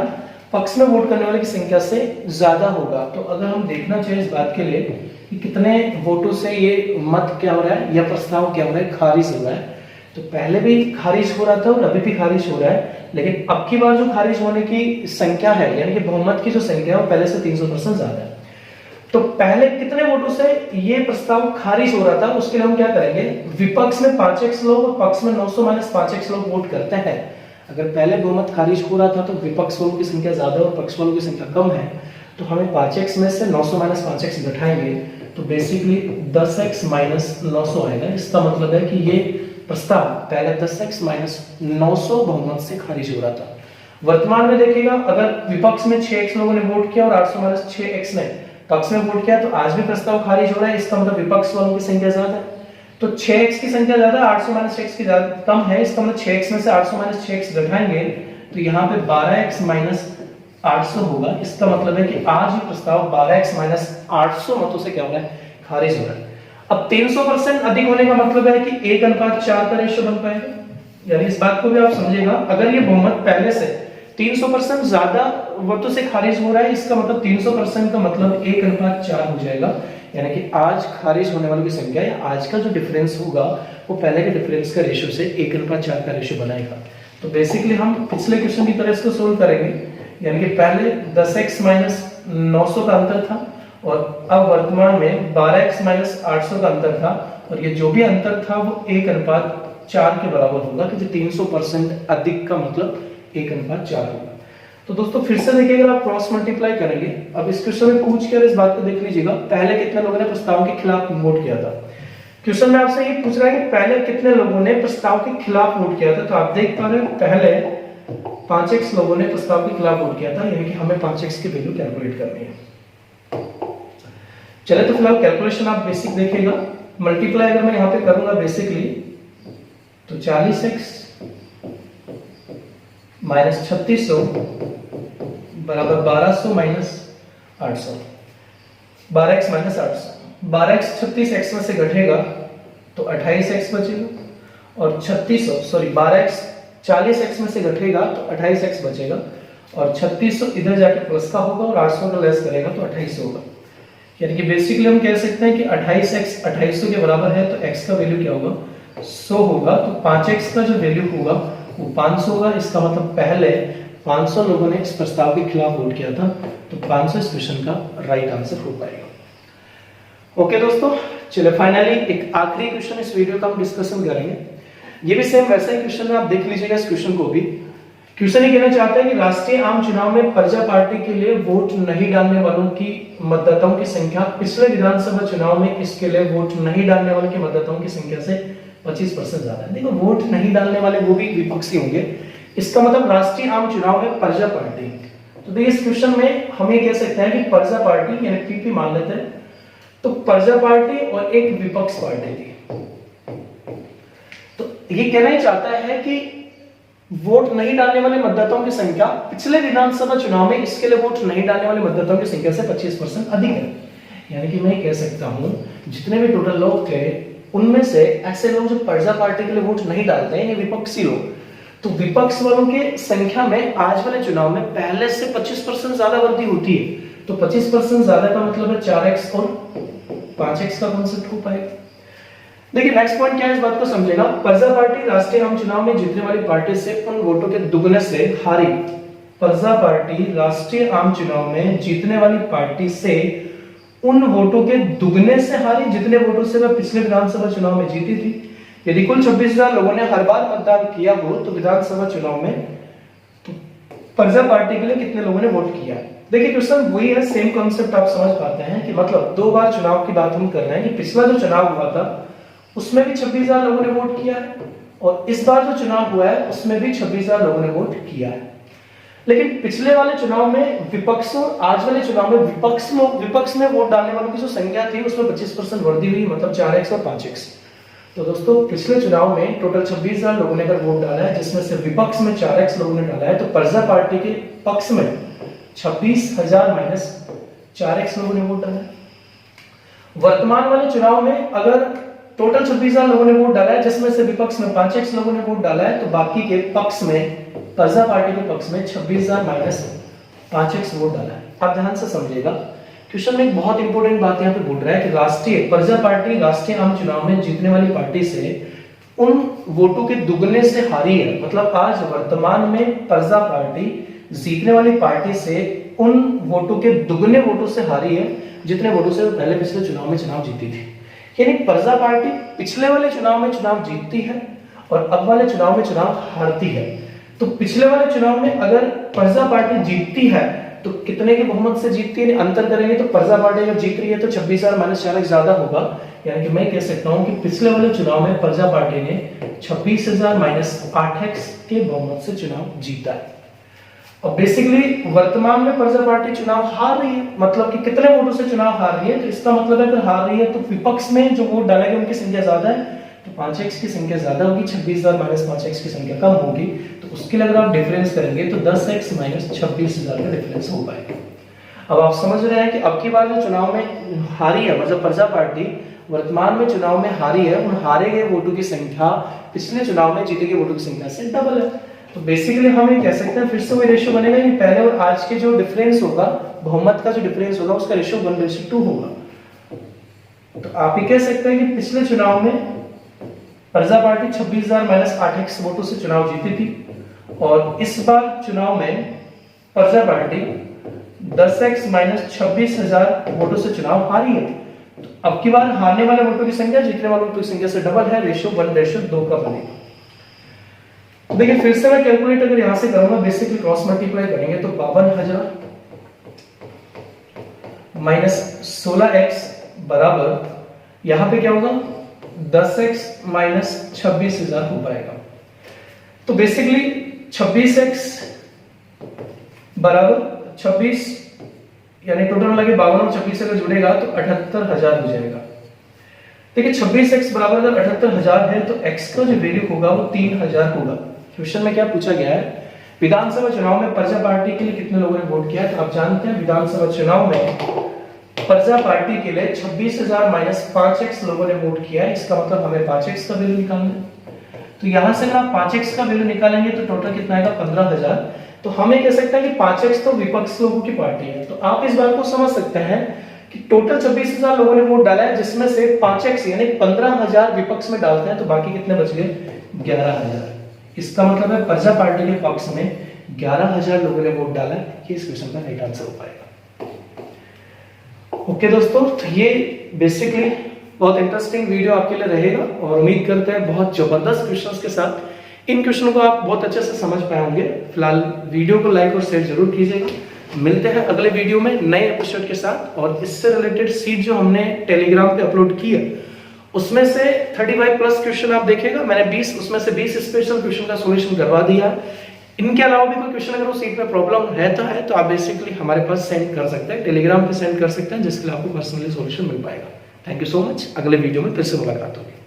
पक्ष में वोट करने वाले की संख्या से ज्यादा होगा। तो अगर हम देखना चाहिए इस बात के लिए कि कितने वोटों से ये मत क्या हो रहा है, यह प्रस्ताव क्या हो रहा है, खारिज हो रहा है। तो पहले भी खारिज हो रहा था और अभी भी खारिज हो रहा है, लेकिन अब की बार जो खारिज होने की संख्या है, यानी कि बहुमत की जो संख्या है वो पहले से 300% ज्यादा है। तो पहले कितने वोटों से ये प्रस्ताव खारिज हो रहा था, उसके लिए हम क्या करेंगे, विपक्ष में 5x लोग और पक्ष में 900 माइनस 5x लोग वोट करते हैं। अगर पहले बहुमत खारिज हो रहा था तो विपक्ष वालों की संख्या ज्यादा और पक्ष वालों की संख्या कम है, तो हमें 5x में से 900 माइनस 5x घटाएंगे तो बेसिकली 10x माइनस 900 आएगा। इसका मतलब है कि ये प्रस्ताव पहले 10x माइनस 900 बहुमत से खारिज हो रहा था। वर्तमान में देखिएगा, अगर विपक्ष में 6x लोगों ने वोट किया और 800 माइनस 6x ने पक्ष में वोट किया तो आज भी प्रस्ताव खारिज हो रहा है। इसका मतलब विपक्ष वालों की संख्या ज्यादा है, तो 6x की संख्या ज्यादा, 800 माइनस 6x की ज्यादा कम है। इसका मतलब 6x में से 800 माइनस 6x घटाएंगे तो यहाँ पे 12x माइनस 800 होगा। इसका मतलब है कि आज भी प्रस्ताव 12x माइनस 800 मतों से क्या हो रहा है, खारिज हो रहा है। अब 300% अधिक होने का मतलब है कि 1:4 का रेशियो बन पाएगा, यानी इस बात को भी आप समझिएगा। अगर ये बहुमत पहले से 300% ज्यादा वोटों से खारिज हो रहा है, इसका मतलब 300% का मतलब 1:4 हो जाएगा, यानी कि आज खारिज होने वालों की संख्या या आज का जो डिफरेंस होगा वो पहले के डिफरेंस का रेशियो से 1:4 का रेशियो बनाएगा। तो बेसिकली हम पिछले क्वेश्चन की तरह इसको सोल्व करेंगे, यानी कि पहले 10x माइनस 900 का अंतर था और अब वर्तमान में 12x माइनस 800 का अंतर था, और ये जो भी अंतर था वो 1:4 के बराबर होगा, क्योंकि 300% अधिक का मतलब 1:4 होगा। तो दोस्तों फिर से देखिए, अगर आप क्रॉस मल्टीप्लाई करेंगे, अब इस क्वेश्चन में पूछ कर इस बात को देख लीजिएगा, पहले कितने लोगों ने प्रस्ताव के खिलाफ वोट किया था। क्वेश्चन में आपसे ये पूछ रहा है कि पहले कितने लोगों ने प्रस्ताव के खिलाफ वोट किया था। तो आप देख पा रहे हैं पहले 5x लोगों ने प्रस्ताव के खिलाफ वोट किया था, यानी कि हमें 5x की वैल्यू कैलकुलेट करनी है। चले तो फिलहाल कैलकुलेशन आप बेसिक देखिएगा। मल्टीप्लाई अगर मैं यहाँ पे करूंगा बेसिकली तो 40x माइनस 3600 बराबर 1200 minus 800, 12x minus 800। 12x 36x में से घटेगा तो 28x बचेगा, और 12x 40x में से घटेगा तो 28x बचेगा, और 3600 इधर जाके प्लस का होगा और 800 का लेस करेगा तो 28 होगा। यानी कि बेसिकली हम कह सकते हैं कि 28x 2800 के बराबर है, तो x का वैल्यू क्या होगा, 100 होगा। तो 5x का जो वैल्यू होगा वो 500 होगा। इसका मतलब पहले 500 लोगों ने इस प्रस्ताव के खिलाफ वोट किया था, तो 500 इस क्वेश्चन का राइट आंसर हो पाएगा। ओके दोस्तों, चलिए फाइनली एक आखिरी क्वेश्चन इस वीडियो का हम डिस्कशन करेंगे। ये भी सेम वैसा ही क्वेश्चन है, आप देख लीजिएगा इस क्वेश्चन को भी। क्वेश्चन ये कहना चाहता है कि राष्ट्रीय आम चुनाव में प्रजा पार्टी के लिए वोट नहीं डालने वालों की मतदाताओं की संख्या पिछले विधानसभा चुनाव में इसके लिए वोट नहीं डालने वालों के मतदाताओं की संख्या से 25% ज्यादा है। देखो वोट नहीं डालने वाले वो भी विपक्षी होंगे, इसका मतलब राष्ट्रीय आम चुनाव में प्रजा पार्टी। तो देखिए इस क्वेश्चन में हम ये कह सकते हैं कि प्रजा पार्टी यानी पीपी मान लेते हैं, तो प्रजा पार्टी और एक विपक्ष पार्टी थी। तो ये कहना ही चाहता है कि वोट नहीं डालने वाले मतदाताओं की संख्या पिछले विधानसभा चुनाव में इसके लिए वोट नहीं डालने वाले मतदाताओं की संख्या से 25% अधिक है। यानी कि मैं कह सकता हूं जितने भी टोटल लोग थे उनमें से ऐसे लोग जो प्रजा पार्टी के लिए वोट नहीं डालते हैं, विपक्षी लोग, तो विपक्ष वालों की संख्या में आज वाले चुनाव में पहले से 25% ज्यादा वृद्धि होती है। तो 25% ज्यादा का मतलब है 4x और 5x का कॉन्सेप्ट हो पाएगा। देखिए नेक्स्ट पॉइंट क्या है, इस बात को समझेगा। प्रजा पार्टी राष्ट्रीय आम चुनाव में जीतने वाली पार्टी से उन वोटों के दुगने से हारी। प्रजा पार्टी राष्ट्रीय आम चुनाव में जीतने वाली पार्टी से उन वोटों के दुगने से हारी जितने वोटों से वह पिछले विधानसभा चुनाव में जीती थी। यदि कुल 26,000 लोगों ने हर बार मतदान किया हो तो विधानसभा चुनाव में तो प्रजा पार्टी के लिए कितने लोगों ने वोट किया। देखिए क्वेश्चन वही है, सेम कॉन्सेप्ट आप समझ पाते हैं कि मतलब 2 बार चुनाव की बात हम कर रहे हैं कि पिछला जो चुनाव हुआ था उसमें भी 26,000 लोगों ने वोट किया है और इस बार जो चुनाव हुआ है उसमें भी 26,000 लोगों ने वोट किया है। लेकिन पिछले वाले चुनाव में विपक्ष और आज वाले चुनाव में विपक्ष में वोट डालने वालों की जो संख्या थी उसमें 25% वृद्धि हुई, मतलब 4x और 5x। तो दोस्तों पिछले चुनाव में टोटल 26,000 लोगों ने अगर वोट डाला है जिसमें से विपक्ष में 4x लोगों ने डाला है, तो प्रजा पार्टी के पक्ष में 26,000 माइनस 4x लोगों ने वोट डाला है। वर्तमान वाले चुनाव में अगर टोटल 26,000 लोगों ने वोट डाला है जिसमें से विपक्ष में 5x लोगों ने वोट डाला है, तो बाकी के पक्ष में प्रजा पार्टी के पक्ष में 26,000 माइनस 5x वोट डाला है। आप ध्यान से समझिएगा, क्वेश्चन में एक बहुत इंपॉर्टेंट बात यहाँ पे बोल रहा है कि राष्ट्रीय प्रजा पार्टी राष्ट्रीय आम चुनाव में जीतने वाली पार्टी से उन वोटों के दुगने से हारी है। मतलब आज वर्तमान में प्रजा पार्टी जीतने वाली पार्टी से उन वोटों के दुगने वोटों से हारी है जितने वोटों से पहले पिछले चुनाव में चुनाव जीती थी। यानी प्रजा पार्टी पिछले वाले चुनाव में चुनाव जीतती है और अब वाले चुनाव में चुनाव हारती है। तो पिछले वाले चुनाव में अगर प्रजा पार्टी जीतती है तो कितने के बहुमत से जीतती है, अंतर करेंगे तो प्रजा पार्टी अगर जीत रही है तो 26,000 माइनस 4x ज्यादा होगा। यानी कि मैं कह सकता हूं कि पिछले वाले चुनाव में प्रजा पार्टी ने 26,000 माइनस 8x के बहुमत से चुनाव जीता है। और बेसिकली वर्तमान में प्रजा पार्टी चुनाव हार रही है, मतलब कि कितने वोटों से चुनाव हार रही है, तो इसका मतलब है अगर हार रही है तो विपक्ष में जो वोट डालेंगे उनकी संख्या ज्यादा है, तो 5x की संख्या ज्यादा होगी, 26,000 माइनस 5x की संख्या कम होगी। तो उसके लिए अगर आप डिफरेंस करेंगे तो 10x माइनस 26,000 का डिफरेंस हो पाएगा। अब आप समझ रहे हैं कि अब की बार जो चुनाव में हारी है, मतलब प्रजा पार्टी वर्तमान में चुनाव में हारी है, उन हारे गए वोटों की संख्या पिछले चुनाव में जीते गए वोटों की संख्या से डबल है। तो बेसिकली हम ये कह सकते हैं, फिर से वही रेशियो बनेगा कि पहले और आज के जो डिफरेंस होगा, बहुमत का जो डिफरेंस होगा उसका रेशियो 1:2 होगा। तो आप ये कह सकते हैं कि पिछले चुनाव में प्रजा पार्टी 26,000 माइनस 8x वोटों से चुनाव जीती थी और इस बार चुनाव में प्रजा पार्टी 10x माइनस 26,000 वोटों से चुनाव हारी है। तो अब की बार हारने वाले वोटों की संख्या जीतने वाले वोटों की संख्या से डबल है, रेशियो 1:2 का बनेगा। तो देखिए फिर से मैं कैलकुलेट अगर यहां से करूंगा, बेसिकली क्रॉस मल्टीप्लाई करेंगे तो 52,000 माइनस 16x बराबर यहां पे क्या होगा 10x माइनस 26,000 हो पाएगा। तो बेसिकली 26x बराबर 26 यानी टोटल लगे 52 और 26 अगर जुड़ेगा तो 78,000 हो जाएगा। देखिए 26x बराबर अगर 78,000 है तो x का जो वैल्यू होगा वो 3,000 होगा। क्वेश्चन में क्या पूछा गया है, विधानसभा चुनाव में प्रजा पार्टी के लिए कितने लोगों ने वोट किया। तो आप जानते हैं विधानसभा चुनाव में प्रजा पार्टी के लिए 26,000 माइनस 5x लोगों ने वोट किया है। इसका मतलब हमें 5x का वैल्यू निकालना है। तो यहां से अगर आप 5x का वैल्यू निकालेंगे तो टोटल कितना आएगा 15,000। तो हमें कह सकते हैं कि 5x तो विपक्ष लोगों की पार्टी है। तो आप इस बात को समझ सकते हैं कि टोटल 26,000 लोगों ने वोट डाला है जिसमें से 5x यानी 15,000 विपक्ष में डालते हैं तो बाकी कितने बच गए 11,000। इसका मतलब है प्रजा पार्टी के पक्ष में 11,000 लोगों ने वोट डाला है। ये इस क्वेश्चन का राइट आंसर हो पाएगा। ओके दोस्तों, तो ये बेसिकली बहुत इंटरेस्टिंग वीडियो आपके लिए रहेगा और उम्मीद करते हैं बहुत जबरदस्त क्वेश्चंस के साथ इन क्वेश्चनों को आप बहुत अच्छे से समझ पाए होंगे। फिलहाल वीडियो को लाइक और शेयर जरूर कीजिएगा। मिलते हैं अगले वीडियो में नए एपिसोड के साथ। और इससे रिलेटेड सीट जो हमने टेलीग्राम पे अपलोड की है उसमें से 35 प्लस क्वेश्चन आप देखेगा, मैंने 20 उसमें से 20 स्पेशल क्वेश्चन का सॉल्यूशन करवा दिया। इनके अलावा भी कोई क्वेश्चन अगर वो सीट में प्रॉब्लम है तो आप बेसिकली हमारे पास सेंड कर सकते हैं, टेलीग्राम पे सेंड कर सकते हैं, जिसके लिए आपको पर्सनली सॉल्यूशन मिल पाएगा। Thank you so much. अगले वीडियो में फिर से मुलाकात होगी।